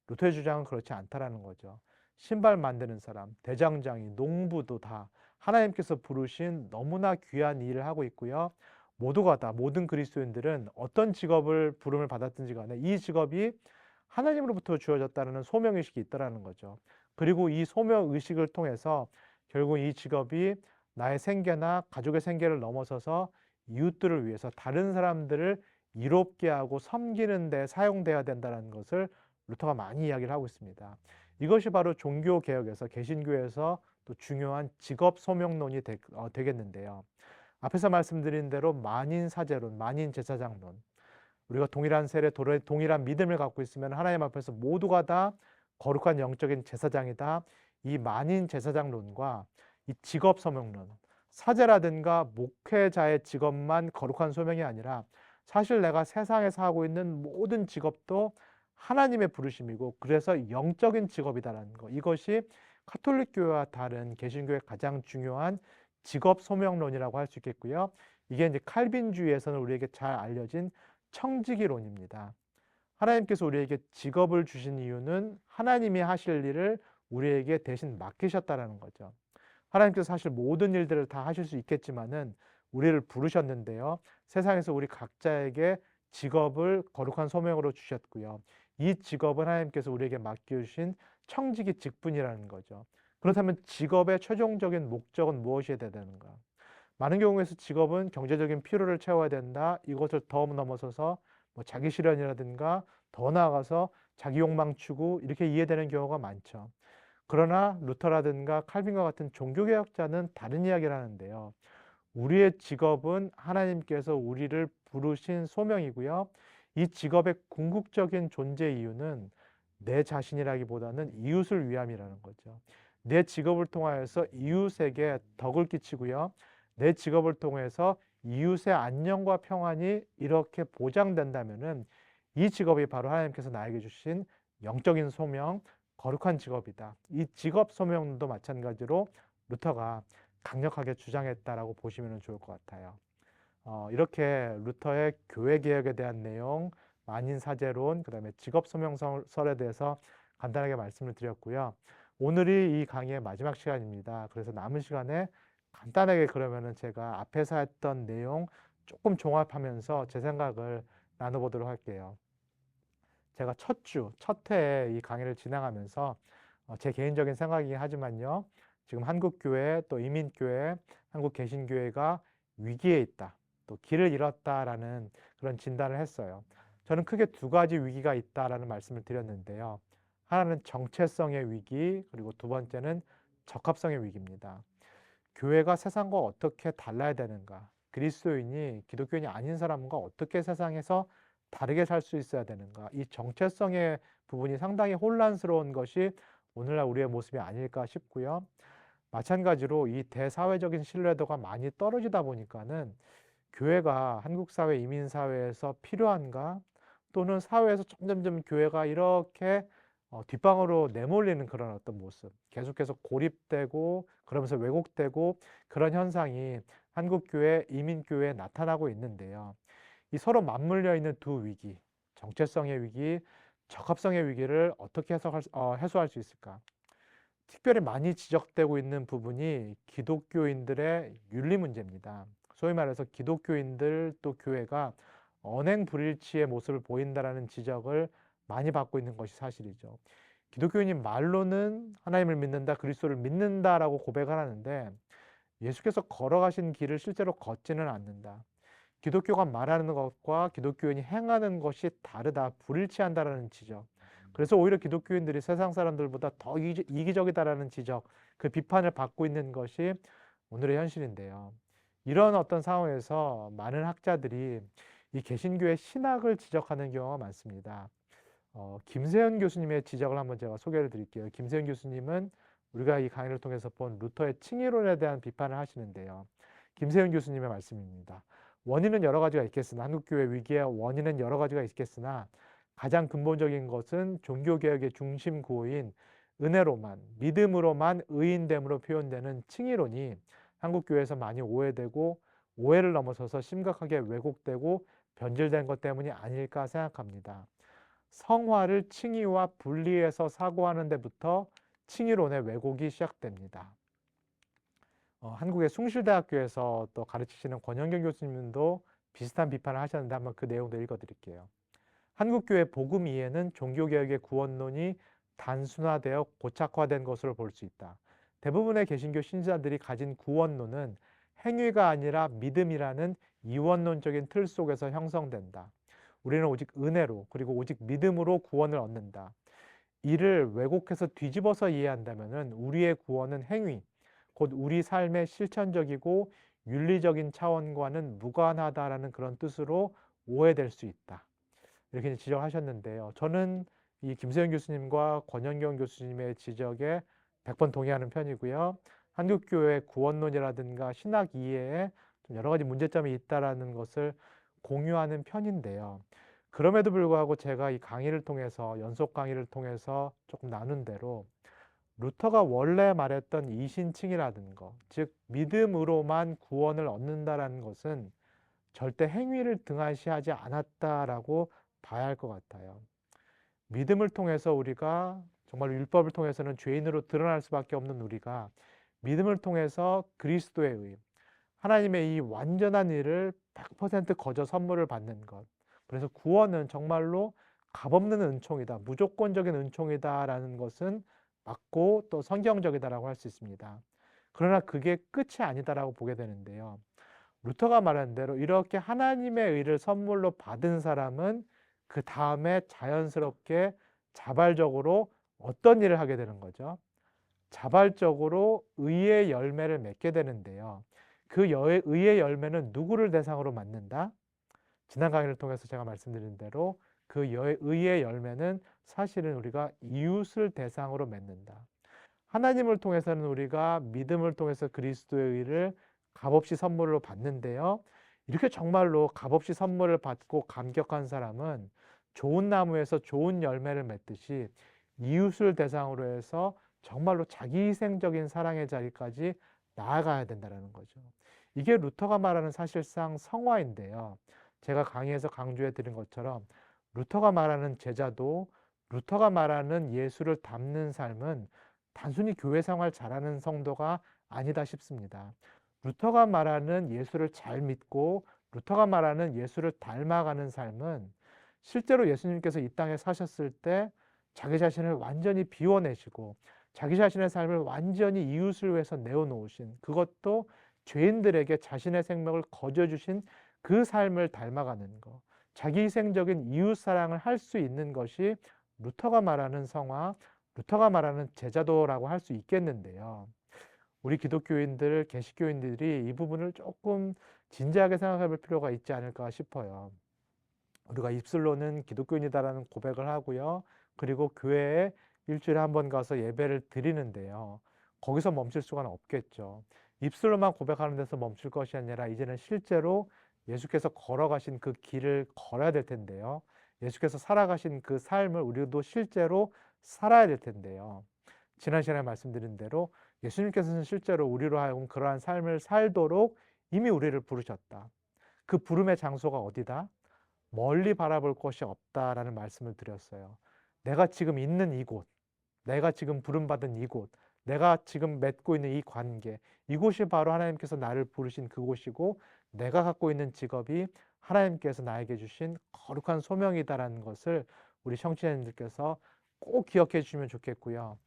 루터의 주장은 그렇지 않다라는 거죠. 신발 만드는 사람, 대장장이, 농부도 다 하나님께서 부르신 너무나 귀한 일을 하고 있고요. 모두가 다, 모든 그리스도인들은 어떤 직업을 부름을 받았든지 간에 이 직업이 하나님으로부터 주어졌다는 소명의식이 있다는 거죠. 그리고 이 소명의식을 통해서 결국 이 직업이 나의 생계나 가족의 생계를 넘어서서 이웃들을 위해서 다른 사람들을 이롭게 하고 섬기는 데 사용돼야 된다는 것을 루터가 많이 이야기를 하고 있습니다. 이것이 바로 종교개혁에서, 개신교에서 또 중요한 직업 소명론이 되겠는데요. 앞에서 말씀드린 대로 만인사제론, 만인제사장론, 우리가 동일한 세례, 동일한 믿음을 갖고 있으면 하나님 앞에서 모두가 다 거룩한 영적인 제사장이다. 이 만인 제사장론과 이 직업 소명론, 사제라든가 목회자의 직업만 거룩한 소명이 아니라 사실 내가 세상에서 하고 있는 모든 직업도 하나님의 부르심이고 그래서 영적인 직업이다라는 거. 이것이 가톨릭 교회와 다른 개신교의 가장 중요한 직업 소명론이라고 할 수 있겠고요. 이게 이제 칼빈주의에서는 우리에게 잘 알려진 청지기론입니다. 하나님께서 우리에게 직업을 주신 이유는 하나님이 하실 일을 우리에게 대신 맡기셨다라는 거죠. 하나님께서 사실 모든 일들을 다 하실 수 있겠지만은 우리를 부르셨는데요. 세상에서 우리 각자에게 직업을 거룩한 소명으로 주셨고요. 이 직업은 하나님께서 우리에게 맡겨주신 청지기 직분이라는 거죠. 그렇다면 직업의 최종적인 목적은 무엇이어야 되는가? 많은 경우에서 직업은 경제적인 필요를 채워야 된다. 이것을 더 넘어서서 뭐 자기 실현이라든가 더 나아가서 자기 욕망 추구 이렇게 이해되는 경우가 많죠. 그러나 루터라든가 칼빈과 같은 종교개혁자는 다른 이야기를 하는데요. 우리의 직업은 하나님께서 우리를 부르신 소명이고요. 이 직업의 궁극적인 존재 이유는 내 자신이라기보다는 이웃을 위함이라는 거죠. 내 직업을 통하여서 이웃에게 덕을 끼치고요. 내 직업을 통해서 이웃의 안녕과 평안이 이렇게 보장된다면은 이 직업이 바로 하나님께서 나에게 주신 영적인 소명, 거룩한 직업이다. 이 직업 소명도 마찬가지로 루터가 강력하게 주장했다라고 보시면 좋을 것 같아요. 이렇게 루터의 교회 개혁에 대한 내용, 만인 사제론, 그다음에 직업 소명설에 대해서 간단하게 말씀을 드렸고요. 오늘이 이 강의의 마지막 시간입니다. 그래서 남은 시간에 간단하게 그러면은 제가 앞에서 했던 내용 조금 종합하면서 제 생각을 나눠보도록 할게요. 제가 첫 주, 첫 회에 이 강의를 진행하면서 제 개인적인 생각이긴 하지만요. 지금 한국교회 또 이민교회, 한국개신교회가 위기에 있다. 또 길을 잃었다라는 그런 진단을 했어요. 저는 크게 두 가지 위기가 있다라는 말씀을 드렸는데요. 하나는 정체성의 위기, 그리고 두 번째는 적합성의 위기입니다. 교회가 세상과 어떻게 달라야 되는가? 그리스도인이 기독교인이 아닌 사람과 어떻게 세상에서 다르게 살 수 있어야 되는가? 이 정체성의 부분이 상당히 혼란스러운 것이 오늘날 우리의 모습이 아닐까 싶고요. 마찬가지로 이 대사회적인 신뢰도가 많이 떨어지다 보니까는 교회가 한국 사회, 이민 사회에서 필요한가? 또는 사회에서 점점점 교회가 이렇게 뒷방으로 내몰리는 그런 어떤 모습, 계속해서 고립되고 그러면서 왜곡되고 그런 현상이 한국 교회, 이민 교회에 나타나고 있는데요. 이 서로 맞물려 있는 두 위기, 정체성의 위기, 적합성의 위기를 어떻게 해소할 수 있을까? 특별히 많이 지적되고 있는 부분이 기독교인들의 윤리 문제입니다. 소위 말해서 기독교인들 또 교회가 언행불일치의 모습을 보인다라는 지적을 많이 받고 있는 것이 사실이죠. 기독교인이 말로는 하나님을 믿는다, 그리스도를 믿는다라고 고백을 하는데 예수께서 걸어가신 길을 실제로 걷지는 않는다. 기독교가 말하는 것과 기독교인이 행하는 것이 다르다, 불일치한다라는 지적. 그래서 오히려 기독교인들이 세상 사람들보다 더 이기적이다라는 지적, 그 비판을 받고 있는 것이 오늘의 현실인데요. 이런 어떤 상황에서 많은 학자들이 이 개신교의 신학을 지적하는 경우가 많습니다. 김세현 교수님의 지적을 한번 제가 소개를 드릴게요. 김세현 교수님은 우리가 이 강의를 통해서 본 루터의 칭의론에 대한 비판을 하시는데요. 김세현 교수님의 말씀입니다. 원인은 여러 가지가 있겠으나 한국교회 위기의 원인은 여러 가지가 있겠으나 가장 근본적인 것은 종교개혁의 중심구호인 은혜로만, 믿음으로만 의인됨으로 표현되는 칭의론이 한국교회에서 많이 오해되고 오해를 넘어서서 심각하게 왜곡되고 변질된 것 때문이 아닐까 생각합니다. 성화를 칭의와 분리해서 사고하는 데부터 칭의론의 왜곡이 시작됩니다. 한국의 숭실대학교에서 또 가르치시는 권영경 교수님도 비슷한 비판을 하셨는데 한번 그 내용도 읽어드릴게요. 한국교회 복음 이해는 종교개혁의 구원론이 단순화되어 고착화된 것으로 볼 수 있다. 대부분의 개신교 신자들이 가진 구원론은 행위가 아니라 믿음이라는 이원론적인 틀 속에서 형성된다. 우리는 오직 은혜로 그리고 오직 믿음으로 구원을 얻는다. 이를 왜곡해서 뒤집어서 이해한다면 우리의 구원은 행위, 곧 우리 삶의 실천적이고 윤리적인 차원과는 무관하다라는 그런 뜻으로 오해될 수 있다. 이렇게 지적하셨는데요. 저는 이 김세현 교수님과 권영경 교수님의 지적에 100번 동의하는 편이고요. 한국교회 구원론이라든가 신학 이해에 좀 여러 가지 문제점이 있다라는 것을 공유하는 편인데요. 그럼에도 불구하고 제가 이 강의를 통해서 연속 강의를 통해서 조금 나눈 대로 루터가 원래 말했던 이신칭이라는 거, 즉 믿음으로만 구원을 얻는다라는 것은 절대 행위를 등한시하지 않았다라고 봐야 할 것 같아요. 믿음을 통해서 우리가 정말 율법을 통해서는 죄인으로 드러날 수밖에 없는 우리가 믿음을 통해서 그리스도의 의, 하나님의 이 완전한 일을 100% 거저 선물을 받는 것. 그래서 구원은 정말로 값없는 은총이다, 무조건적인 은총이다라는 것은 맞고 또 성경적이다라고 할 수 있습니다. 그러나 그게 끝이 아니다라고 보게 되는데요. 루터가 말한 대로 이렇게 하나님의 의를 선물로 받은 사람은 그 다음에 자연스럽게 자발적으로 어떤 일을 하게 되는 거죠? 자발적으로 의의 열매를 맺게 되는데요. 그 의의 열매는 누구를 대상으로 맺는다? 지난 강의를 통해서 제가 말씀드린 대로 그 의의 열매는 사실은 우리가 이웃을 대상으로 맺는다. 하나님을 통해서는 우리가 믿음을 통해서 그리스도의 의를 값없이 선물로 받는데요. 이렇게 정말로 값없이 선물을 받고 감격한 사람은 좋은 나무에서 좋은 열매를 맺듯이 이웃을 대상으로 해서 정말로 자기희생적인 사랑의 자리까지 나아가야 된다는 거죠. 이게 루터가 말하는 사실상 성화인데요. 제가 강의에서 강조해 드린 것처럼 루터가 말하는 제자도, 루터가 말하는 예수를 닮는 삶은 단순히 교회 생활 잘하는 성도가 아니다 싶습니다. 루터가 말하는 예수를 잘 믿고 루터가 말하는 예수를 닮아가는 삶은 실제로 예수님께서 이 땅에 사셨을 때 자기 자신을 완전히 비워내시고 자기 자신의 삶을 완전히 이웃을 위해서 내어놓으신, 그것도 죄인들에게 자신의 생명을 거저주신 그 삶을 닮아가는 것, 자기희생적인 이웃 사랑을 할 수 있는 것이 루터가 말하는 성화, 루터가 말하는 제자도라고 할 수 있겠는데요. 우리 기독교인들, 개신교인들이 이 부분을 조금 진지하게 생각해 볼 필요가 있지 않을까 싶어요. 우리가 입술로는 기독교인이다라는 고백을 하고요. 그리고 교회에 일주일에 한 번 가서 예배를 드리는데요. 거기서 멈출 수가 없겠죠. 입술로만 고백하는 데서 멈출 것이 아니라 이제는 실제로 예수께서 걸어가신 그 길을 걸어야 될 텐데요. 예수께서 살아가신 그 삶을 우리도 실제로 살아야 될 텐데요. 지난 시간에 말씀드린 대로 예수님께서는 실제로 우리로 하여금 그러한 삶을 살도록 이미 우리를 부르셨다. 그 부름의 장소가 어디다? 멀리 바라볼 곳이 없다라는 말씀을 드렸어요. 내가 지금 있는 이곳, 내가 지금 부름받은 이곳, 내가 지금 맺고 있는 이 관계, 이곳이 바로 하나님께서 나를 부르신 그곳이고 내가 갖고 있는 직업이 하나님께서 나에게 주신 거룩한 소명이다라는 것을 우리 청취자님들께서 꼭 기억해 주시면 좋겠고요.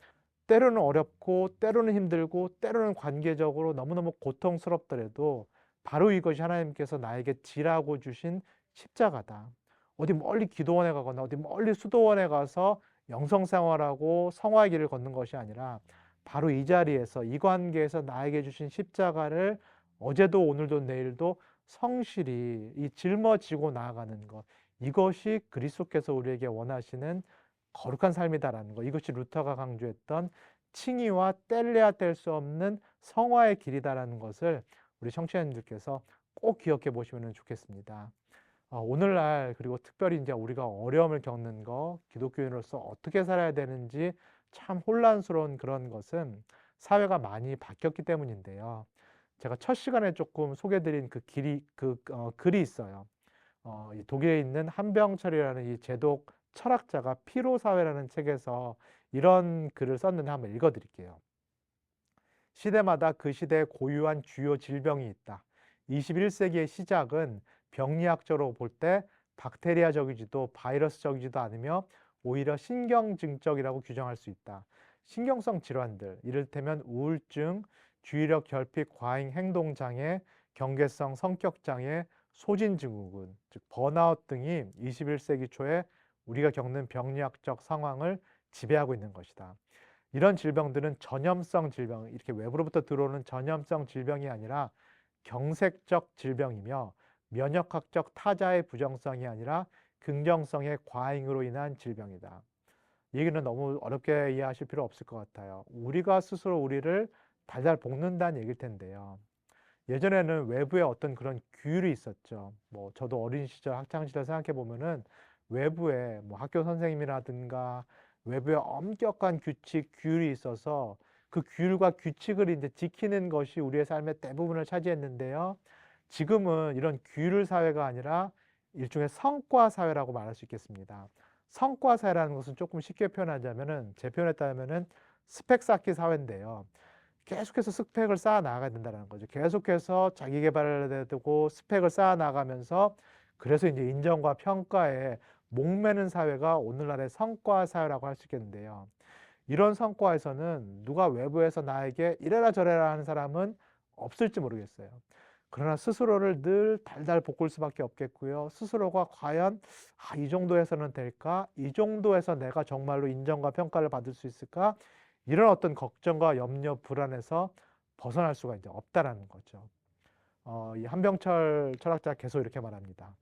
때로는 어렵고 때로는 힘들고 때로는 관계적으로 너무너무 고통스럽더라도 바로 이것이 하나님께서 나에게 지라고 주신 십자가다. 어디 멀리 기도원에 가거나 어디 멀리 수도원에 가서 영성생활하고 성화의 길을 걷는 것이 아니라 바로 이 자리에서, 이 관계에서 나에게 주신 십자가를 어제도 오늘도 내일도 성실히 이 짊어지고 나아가는 것, 이것이 그리스도께서 우리에게 원하시는 거룩한 삶이다라는 것, 이것이 루터가 강조했던 칭의와 뗄래야 뗄 수 없는 성화의 길이다라는 것을 우리 청취자님들께서 꼭 기억해 보시면 좋겠습니다. 오늘날, 그리고 특별히 이제 우리가 어려움을 겪는 거, 기독교인으로서 어떻게 살아야 되는지 참 혼란스러운 그런 것은 사회가 많이 바뀌었기 때문인데요. 제가 첫 시간에 조금 소개드린 그 글이 있어요. 이 독일에 있는 한병철이라는 이 제독 철학자가 피로사회라는 책에서 이런 글을 썼는데 한번 읽어드릴게요. 시대마다 그 시대에 고유한 주요 질병이 있다. 21세기의 시작은 병리학적으로 볼 때 박테리아적이지도 바이러스적이지도 않으며 오히려 신경증적이라고 규정할 수 있다. 신경성 질환들, 이를테면 우울증, 주의력 결핍 과잉 행동장애, 경계성 성격장애, 소진증후군, 즉 번아웃 등이 21세기 초에 우리가 겪는 병리학적 상황을 지배하고 있는 것이다. 이런 질병들은 전염성 질병, 이렇게 외부로부터 들어오는 전염성 질병이 아니라 경색적 질병이며 면역학적 타자의 부정성이 아니라 긍정성의 과잉으로 인한 질병이다. 이 얘기는 너무 어렵게 이해하실 필요 없을 것 같아요. 우리가 스스로 우리를 달달 볶는다는 얘기일 텐데요. 예전에는 외부에 어떤 그런 규율이 있었죠. 뭐 저도 어린 시절 학창 시절 생각해 보면은 외부에 뭐 학교 선생님이라든가 외부에 엄격한 규칙, 규율이 있어서 그 규율과 규칙을 이제 지키는 것이 우리의 삶의 대부분을 차지했는데요. 지금은 이런 규율 사회가 아니라 일종의 성과 사회라고 말할 수 있겠습니다. 성과 사회라는 것은 조금 쉽게 표현하자면은, 제 표현에 따르면은 스펙 쌓기 사회인데요. 계속해서 스펙을 쌓아 나가야 된다는 거죠. 계속해서 자기 개발을 해야 되고 스펙을 쌓아 나가면서, 그래서 이제 인정과 평가에 목매는 사회가 오늘날의 성과 사회라고 할 수 있겠는데요. 이런 성과에서는 누가 외부에서 나에게 이래라 저래라 하는 사람은 없을지 모르겠어요. 그러나 스스로를 늘 달달 볶을 수밖에 없겠고요. 스스로가 과연 이 정도에서는 될까? 이 정도에서 내가 정말로 인정과 평가를 받을 수 있을까? 이런 어떤 걱정과 염려, 불안에서 벗어날 수가 이제 없다라는 거죠. 이 한병철 철학자가 계속 이렇게 말합니다.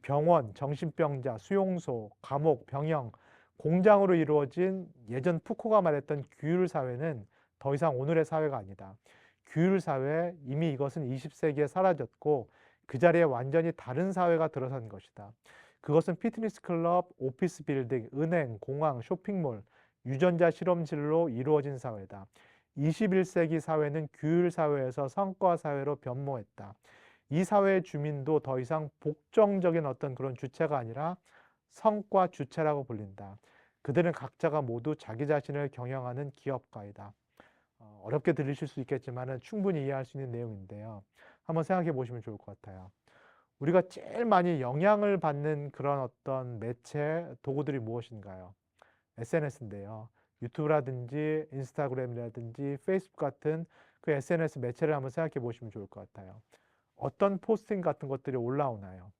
병원, 정신병자, 수용소, 감옥, 병영, 공장으로 이루어진 예전 푸코가 말했던 규율 사회는 더 이상 오늘의 사회가 아니다. 규율 사회, 이미 이것은 20세기에 사라졌고 그 자리에 완전히 다른 사회가 들어선 것이다. 그것은 피트니스 클럽, 오피스 빌딩, 은행, 공항, 쇼핑몰, 유전자 실험실로 이루어진 사회다. 21세기 사회는 규율 사회에서 성과 사회로 변모했다. 이 사회의 주민도 더 이상 복정적인 어떤 그런 주체가 아니라 성과 주체라고 불린다. 그들은 각자가 모두 자기 자신을 경영하는 기업가이다. 어렵게 들리실 수 있겠지만 충분히 이해할 수 있는 내용인데요. 한번 생각해 보시면 좋을 것 같아요. 우리가 제일 많이 영향을 받는 그런 어떤 매체, 도구들이 무엇인가요? SNS인데요. 유튜브라든지 인스타그램이라든지 페이스북 같은 그 SNS 매체를 한번 생각해 보시면 좋을 것 같아요. 어떤 포스팅 같은 것들이 올라오나요?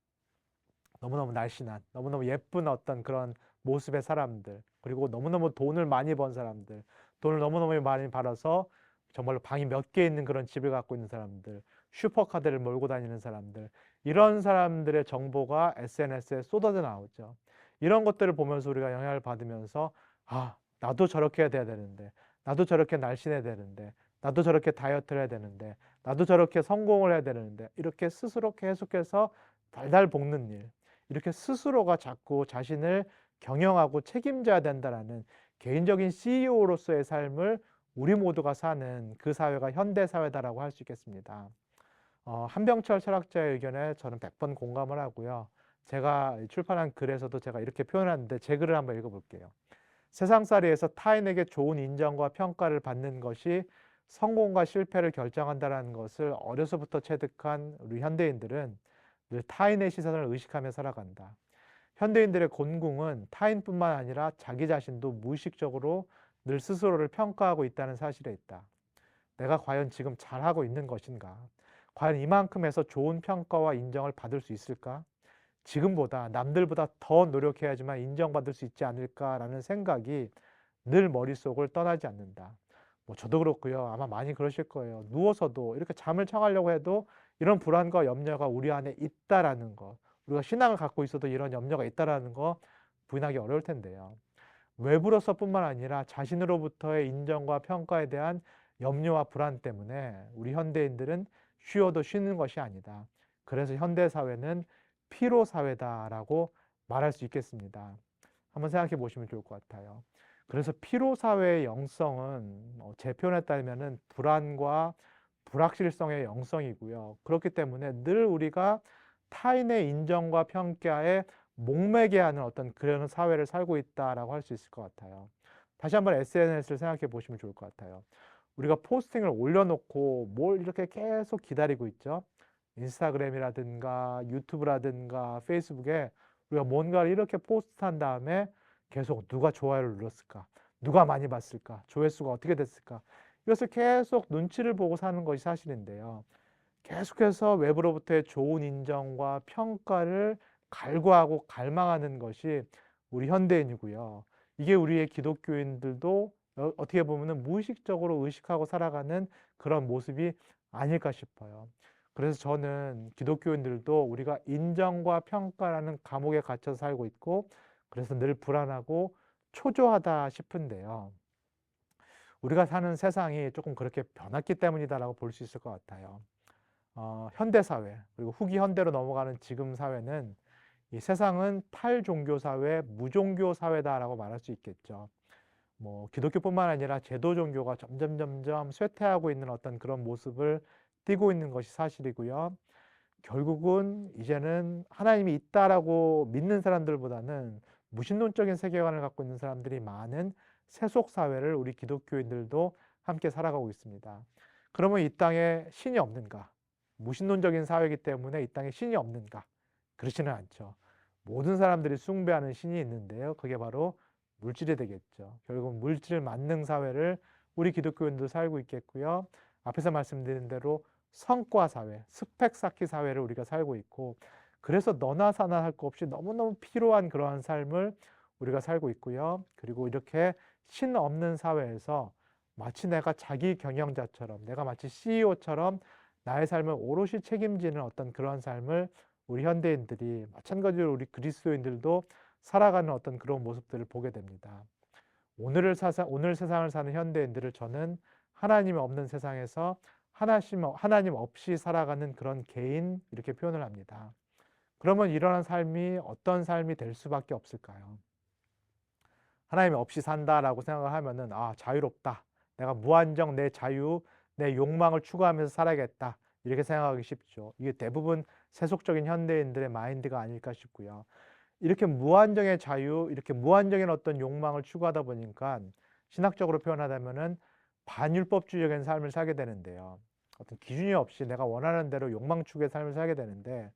너무너무 날씬한, 너무너무 예쁜 어떤 그런 모습의 사람들, 그리고 너무너무 돈을 많이 번 사람들, 돈을 너무너무 많이 벌어서 정말로 방이 몇 개 있는 그런 집을 갖고 있는 사람들, 슈퍼카드를 몰고 다니는 사람들, 이런 사람들의 정보가 SNS에 쏟아져 나오죠. 이런 것들을 보면서 우리가 영향을 받으면서, 나도 저렇게 해야 되는데, 나도 저렇게 날씬해야 되는데, 나도 저렇게 다이어트를 해야 되는데, 나도 저렇게 성공을 해야 되는데, 이렇게 스스로 계속해서 달달 볶는 일, 이렇게 스스로가 자꾸 자신을 경영하고 책임져야 된다라는 개인적인 CEO로서의 삶을 우리 모두가 사는 그 사회가 현대 사회다라고 할 수 있겠습니다. 한병철 철학자의 의견에 저는 100번 공감을 하고요. 제가 출판한 글에서도 제가 이렇게 표현하는데, 제 글을 한번 읽어볼게요. 세상살이에서 타인에게 좋은 인정과 평가를 받는 것이 성공과 실패를 결정한다는 것을 어려서부터 체득한 우리 현대인들은 늘 타인의 시선을 의식하며 살아간다. 현대인들의 곤궁은 타인뿐만 아니라 자기 자신도 무의식적으로 늘 스스로를 평가하고 있다는 사실에 있다. 내가 과연 지금 잘하고 있는 것인가? 과연 이만큼 해서 좋은 평가와 인정을 받을 수 있을까? 지금보다 남들보다 더 노력해야지만 인정받을 수 있지 않을까라는 생각이 늘 머릿속을 떠나지 않는다. 저도 그렇고요. 아마 많이 그러실 거예요. 누워서도 이렇게 잠을 청하려고 해도 이런 불안과 염려가 우리 안에 있다라는 거. 우리가 신앙을 갖고 있어도 이런 염려가 있다라는 거 부인하기 어려울 텐데요. 외부로서뿐만 아니라 자신으로부터의 인정과 평가에 대한 염려와 불안 때문에 우리 현대인들은 쉬어도 쉬는 것이 아니다. 그래서 현대 사회는 피로 사회다라고 말할 수 있겠습니다. 한번 생각해 보시면 좋을 것 같아요. 그래서 피로 사회의 영성은 제 표현에 따르면은 불안과 불확실성의 영성이고요. 그렇기 때문에 늘 우리가 타인의 인정과 평가에 목매게 하는 어떤 그런 사회를 살고 있다라고 할 수 있을 것 같아요. 다시 한번 SNS를 생각해 보시면 좋을 것 같아요. 우리가 포스팅을 올려놓고 뭘 이렇게 계속 기다리고 있죠. 인스타그램이라든가 유튜브라든가 페이스북에 우리가 뭔가를 이렇게 포스트한 다음에 계속 누가 좋아요를 눌렀을까? 누가 많이 봤을까? 조회수가 어떻게 됐을까? 이것을 계속 눈치를 보고 사는 것이 사실인데요. 계속해서 외부로부터의 좋은 인정과 평가를 갈구하고 갈망하는 것이 우리 현대인이고요. 이게 우리의 기독교인들도 어떻게 보면 무의식적으로 의식하고 살아가는 그런 모습이 아닐까 싶어요. 그래서 저는 기독교인들도 우리가 인정과 평가라는 감옥에 갇혀서 살고 있고, 그래서 늘 불안하고 초조하다 싶은데요. 우리가 사는 세상이 조금 그렇게 변했기 때문이다라고 볼 수 있을 것 같아요. 현대사회, 그리고 후기 현대로 넘어가는 지금 사회는 이 세상은 탈종교 사회, 무종교 사회다라고 말할 수 있겠죠. 뭐 기독교뿐만 아니라 제도 종교가 점점 쇠퇴하고 있는 어떤 그런 모습을 띠고 있는 것이 사실이고요. 결국은 이제는 하나님이 있다라고 믿는 사람들보다는 무신론적인 세계관을 갖고 있는 사람들이 많은 세속 사회를 우리 기독교인들도 함께 살아가고 있습니다. 그러면 이 땅에 신이 없는가? 무신론적인 사회이기 때문에 이 땅에 신이 없는가? 그렇지는 않죠. 모든 사람들이 숭배하는 신이 있는데요. 그게 바로 물질이 되겠죠. 결국 물질 만능 사회를 우리 기독교인도 살고 있겠고요. 앞에서 말씀드린 대로 성과 사회, 스펙 쌓기 사회를 우리가 살고 있고, 그래서 너나 사나 할 거 없이 너무너무 필요한 그러한 삶을 우리가 살고 있고요. 그리고 이렇게 신 없는 사회에서 마치 내가 자기 경영자처럼, 내가 마치 CEO처럼 나의 삶을 오롯이 책임지는 어떤 그러한 삶을 우리 현대인들이, 마찬가지로 우리 그리스도인들도 살아가는 어떤 그런 모습들을 보게 됩니다. 오늘 세상을 사는 현대인들을 저는 하나님이 없는 세상에서 하나님 없이 살아가는 그런 개인, 이렇게 표현을 합니다. 그러면 이러한 삶이 어떤 삶이 될 수밖에 없을까요? 하나님 없이 산다라고 생각을 하면은, 아, 자유롭다. 내가 무한정 내 자유, 내 욕망을 추구하면서 살아야겠다. 이렇게 생각하기 쉽죠. 이게 대부분 세속적인 현대인들의 마인드가 아닐까 싶고요. 이렇게 무한정의 자유, 이렇게 무한정인 어떤 욕망을 추구하다 보니까 신학적으로 표현하자면은 반율법주의적인 삶을 살게 되는데요. 어떤 기준이 없이 내가 원하는 대로 욕망 추구의 삶을 살게 되는데,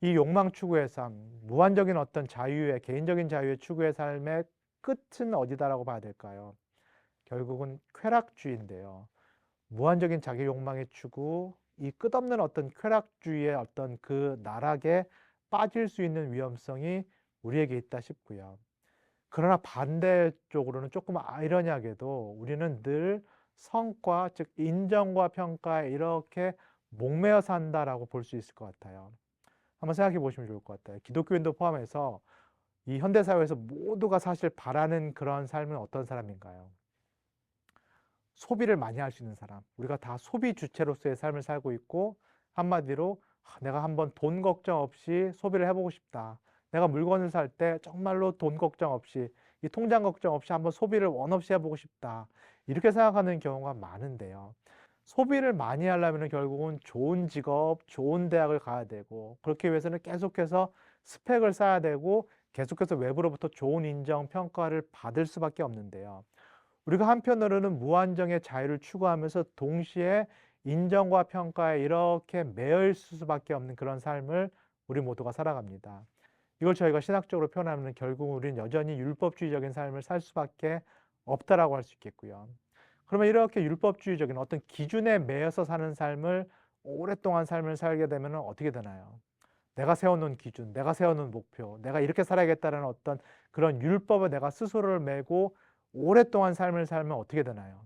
이 욕망 추구의 삶, 무한적인 어떤 자유의, 개인적인 자유의 추구의 삶의 끝은 어디다라고 봐야 될까요? 결국은 쾌락주의인데요. 무한적인 자기 욕망의 추구, 이 끝없는 어떤 쾌락주의의 어떤 그 나락에 빠질 수 있는 위험성이 우리에게 있다 싶고요. 그러나 반대쪽으로는 조금 아이러니하게도 우리는 늘 성과, 즉 인정과 평가에 이렇게 목매어 산다라고 볼 수 있을 것 같아요. 한번 생각해 보시면 좋을 것 같아요. 기독교인도 포함해서 이 현대 사회에서 모두가 사실 바라는 그런 삶은 어떤 사람인가요? 소비를 많이 할 수 있는 사람. 우리가 다 소비 주체로서의 삶을 살고 있고, 한마디로 내가 한번 돈 걱정 없이 소비를 해보고 싶다. 내가 물건을 살 때 정말로 돈 걱정 없이, 이 통장 걱정 없이 한번 소비를 원 없이 해보고 싶다. 이렇게 생각하는 경우가 많은데요. 소비를 많이 하려면 결국은 좋은 직업, 좋은 대학을 가야 되고, 그렇기 위해서는 계속해서 스펙을 쌓아야 되고, 계속해서 외부로부터 좋은 인정, 평가를 받을 수밖에 없는데요. 우리가 한편으로는 무한정의 자유를 추구하면서 동시에 인정과 평가에 이렇게 매여 있을 수밖에 없는 그런 삶을 우리 모두가 살아갑니다. 이걸 저희가 신학적으로 표현하면 결국 우리는 여전히 율법주의적인 삶을 살 수밖에 없다라고 할 수 있겠고요. 그러면 이렇게 율법주의적인 어떤 기준에 매여서 사는 삶을 오랫동안 삶을 살게 되면 어떻게 되나요? 내가 세워놓은 기준, 내가 세워놓은 목표, 내가 이렇게 살아야겠다는 어떤 그런 율법에 내가 스스로를 메고 오랫동안 삶을 살면 어떻게 되나요?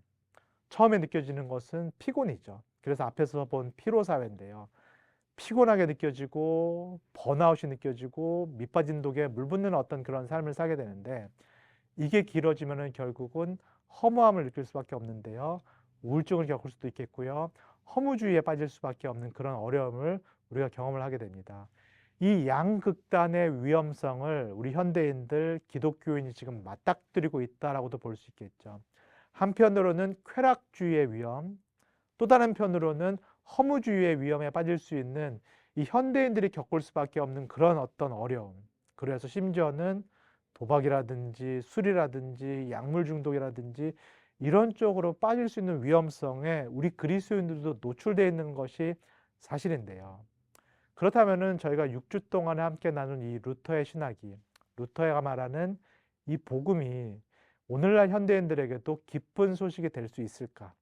처음에 느껴지는 것은 피곤이죠. 그래서 앞에서 본 피로사회인데요. 피곤하게 느껴지고 번아웃이 느껴지고 밑빠진 독에 물 붓는 어떤 그런 삶을 살게 되는데, 이게 길어지면은 결국은 허무함을 느낄 수밖에 없는데요. 우울증을 겪을 수도 있겠고요. 허무주의에 빠질 수밖에 없는 그런 어려움을 우리가 경험을 하게 됩니다. 이 양극단의 위험성을 우리 현대인들, 기독교인이 지금 맞닥뜨리고 있다라고도 볼 수 있겠죠. 한편으로는 쾌락주의의 위험, 또 다른 편으로는 허무주의의 위험에 빠질 수 있는 이 현대인들이 겪을 수밖에 없는 그런 어떤 어려움. 그래서 심지어는 도박이라든지 술이라든지 약물 중독이라든지 이런 쪽으로 빠질 수 있는 위험성에 우리 그리스도인들도 노출되어 있는 것이 사실인데요. 그렇다면은 저희가 6주 동안에 함께 나눈 이 루터의 신학이, 루터가 말하는 이 복음이 오늘날 현대인들에게도 기쁜 소식이 될 수 있을까?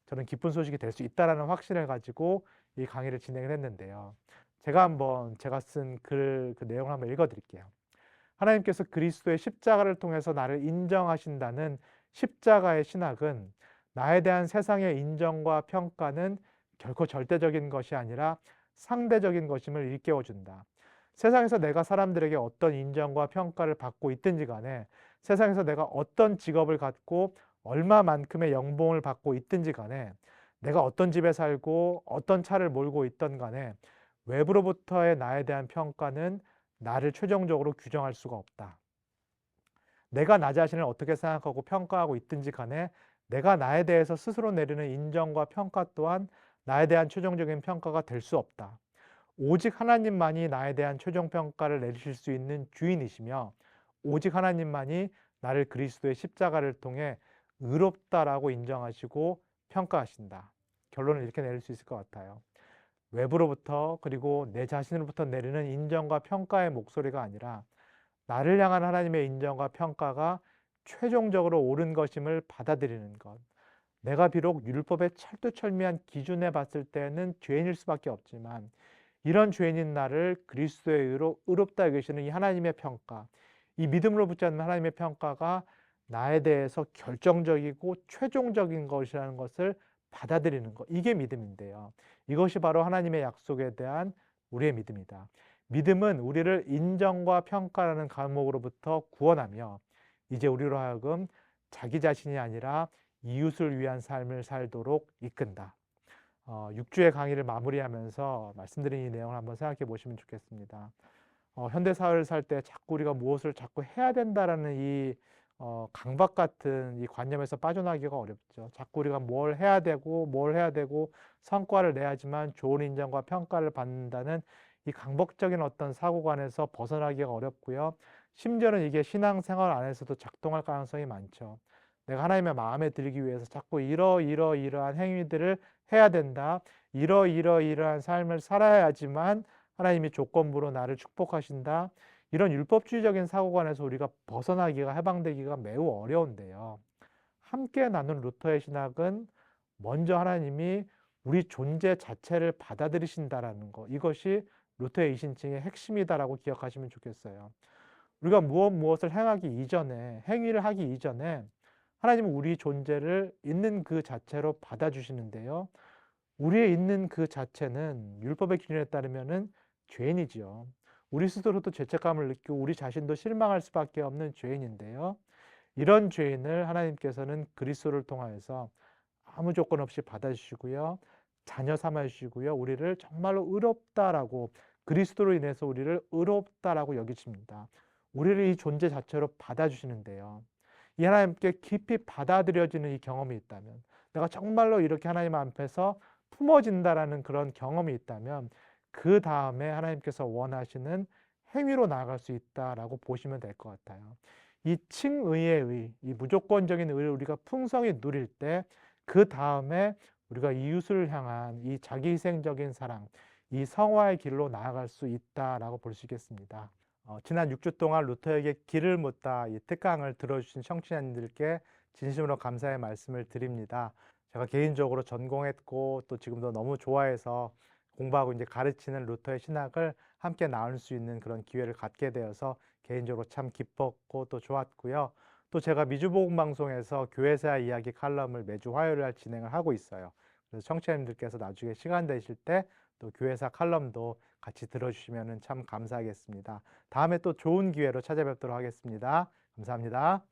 저는 기쁜 소식이 될 수 있다라는 확신을 가지고 이 강의를 진행을 했는데요. 제가 쓴 글 그 내용을 한번 읽어 드릴게요. 하나님께서 그리스도의 십자가를 통해서 나를 인정하신다는 십자가의 신학은 나에 대한 세상의 인정과 평가는 결코 절대적인 것이 아니라 상대적인 것임을 일깨워준다. 세상에서 내가 사람들에게 어떤 인정과 평가를 받고 있든지 간에, 세상에서 내가 어떤 직업을 갖고 얼마만큼의 연봉을 받고 있든지 간에, 내가 어떤 집에 살고 어떤 차를 몰고 있던 간에 외부로부터의 나에 대한 평가는 나를 최종적으로 규정할 수가 없다. 내가 나 자신을 어떻게 생각하고 평가하고 있든지 간에 내가 나에 대해서 스스로 내리는 인정과 평가 또한 나에 대한 최종적인 평가가 될 수 없다. 오직 하나님만이 나에 대한 최종 평가를 내리실 수 있는 주인이시며 오직 하나님만이 나를 그리스도의 십자가를 통해 의롭다라고 인정하시고 평가하신다. 결론을 이렇게 내릴 수 있을 것 같아요. 외부로부터 그리고 내 자신으로부터 내리는 인정과 평가의 목소리가 아니라 나를 향한 하나님의 인정과 평가가 최종적으로 옳은 것임을 받아들이는 것. 내가 비록 율법의 철두철미한 기준에 봤을 때는 죄인일 수밖에 없지만 이런 죄인인 나를 그리스도의 의로 의롭다 여기시는 이 하나님의 평가, 이 믿음으로 붙잡는 하나님의 평가가 나에 대해서 결정적이고 최종적인 것이라는 것을 받아들이는 것. 이게 믿음인데요. 이것이 바로 하나님의 약속에 대한 우리의 믿음이다. 믿음은 우리를 인정과 평가라는 감옥으로부터 구원하며 이제 우리로 하여금 자기 자신이 아니라 이웃을 위한 삶을 살도록 이끈다. 6주의 강의를 마무리하면서 말씀드린 이 내용을 한번 생각해 보시면 좋겠습니다. 현대 사회를 살 때 자꾸 우리가 무엇을 자꾸 해야 된다라는 이 강박 같은 이 관념에서 빠져나가기가 어렵죠. 자꾸 우리가 뭘 해야 되고 성과를 내야지만 좋은 인정과 평가를 받는다는 이 강박적인 어떤 사고관에서 벗어나기가 어렵고요. 심지어는 이게 신앙생활 안에서도 작동할 가능성이 많죠. 내가 하나님의 마음에 들기 위해서 자꾸 이러이러한 행위들을 해야 된다. 이러이러한 삶을 살아야지만 하나님이 조건부로 나를 축복하신다. 이런 율법주의적인 사고관에서 우리가 벗어나기가 해방되기가 매우 어려운데요. 함께 나눈 루터의 신학은 먼저 하나님이 우리 존재 자체를 받아들이신다라는 것. 이것이 루터의 이신칭의 핵심이다라고 기억하시면 좋겠어요. 우리가 무엇을 행위를 하기 이전에 하나님은 우리 존재를 있는 그 자체로 받아주시는데요. 우리의 있는 그 자체는 율법의 기준에 따르면은 죄인이지요. 우리 스스로도 죄책감을 느끼고 우리 자신도 실망할 수밖에 없는 죄인인데요. 이런 죄인을 하나님께서는 그리스도를 통하여서 아무 조건 없이 받아주시고요. 자녀 삼아 주시고요. 우리를 정말로 의롭다라고 그리스도로 인해서 우리를 의롭다라고 여기십니다. 우리를 이 존재 자체로 받아주시는데요. 이 하나님께 깊이 받아들여지는 이 경험이 있다면 내가 정말로 이렇게 하나님 앞에서 품어진다라는 그런 경험이 있다면 그 다음에 하나님께서 원하시는 행위로 나아갈 수 있다라고 보시면 될 것 같아요. 이 칭의의 의, 이 무조건적인 의를 우리가 풍성히 누릴 때 그 다음에 우리가 이웃을 향한 이 자기희생적인 사랑, 이 성화의 길로 나아갈 수 있다라고 볼 수 있겠습니다. 지난 6주 동안 루터에게 길을 묻다 이 특강을 들어주신 청취자님들께 진심으로 감사의 말씀을 드립니다. 제가 개인적으로 전공했고 또 지금도 너무 좋아해서 공부하고 이제 가르치는 루터의 신학을 함께 나눌 수 있는 그런 기회를 갖게 되어서 개인적으로 참 기뻤고 또 좋았고요. 또 제가 미주복음방송에서 교회사 이야기 칼럼을 매주 화요일 날 진행을 하고 있어요. 그래서 청취자님들께서 나중에 시간 되실 때 또 교회사 칼럼도 같이 들어주시면 참 감사하겠습니다. 다음에 또 좋은 기회로 찾아뵙도록 하겠습니다. 감사합니다.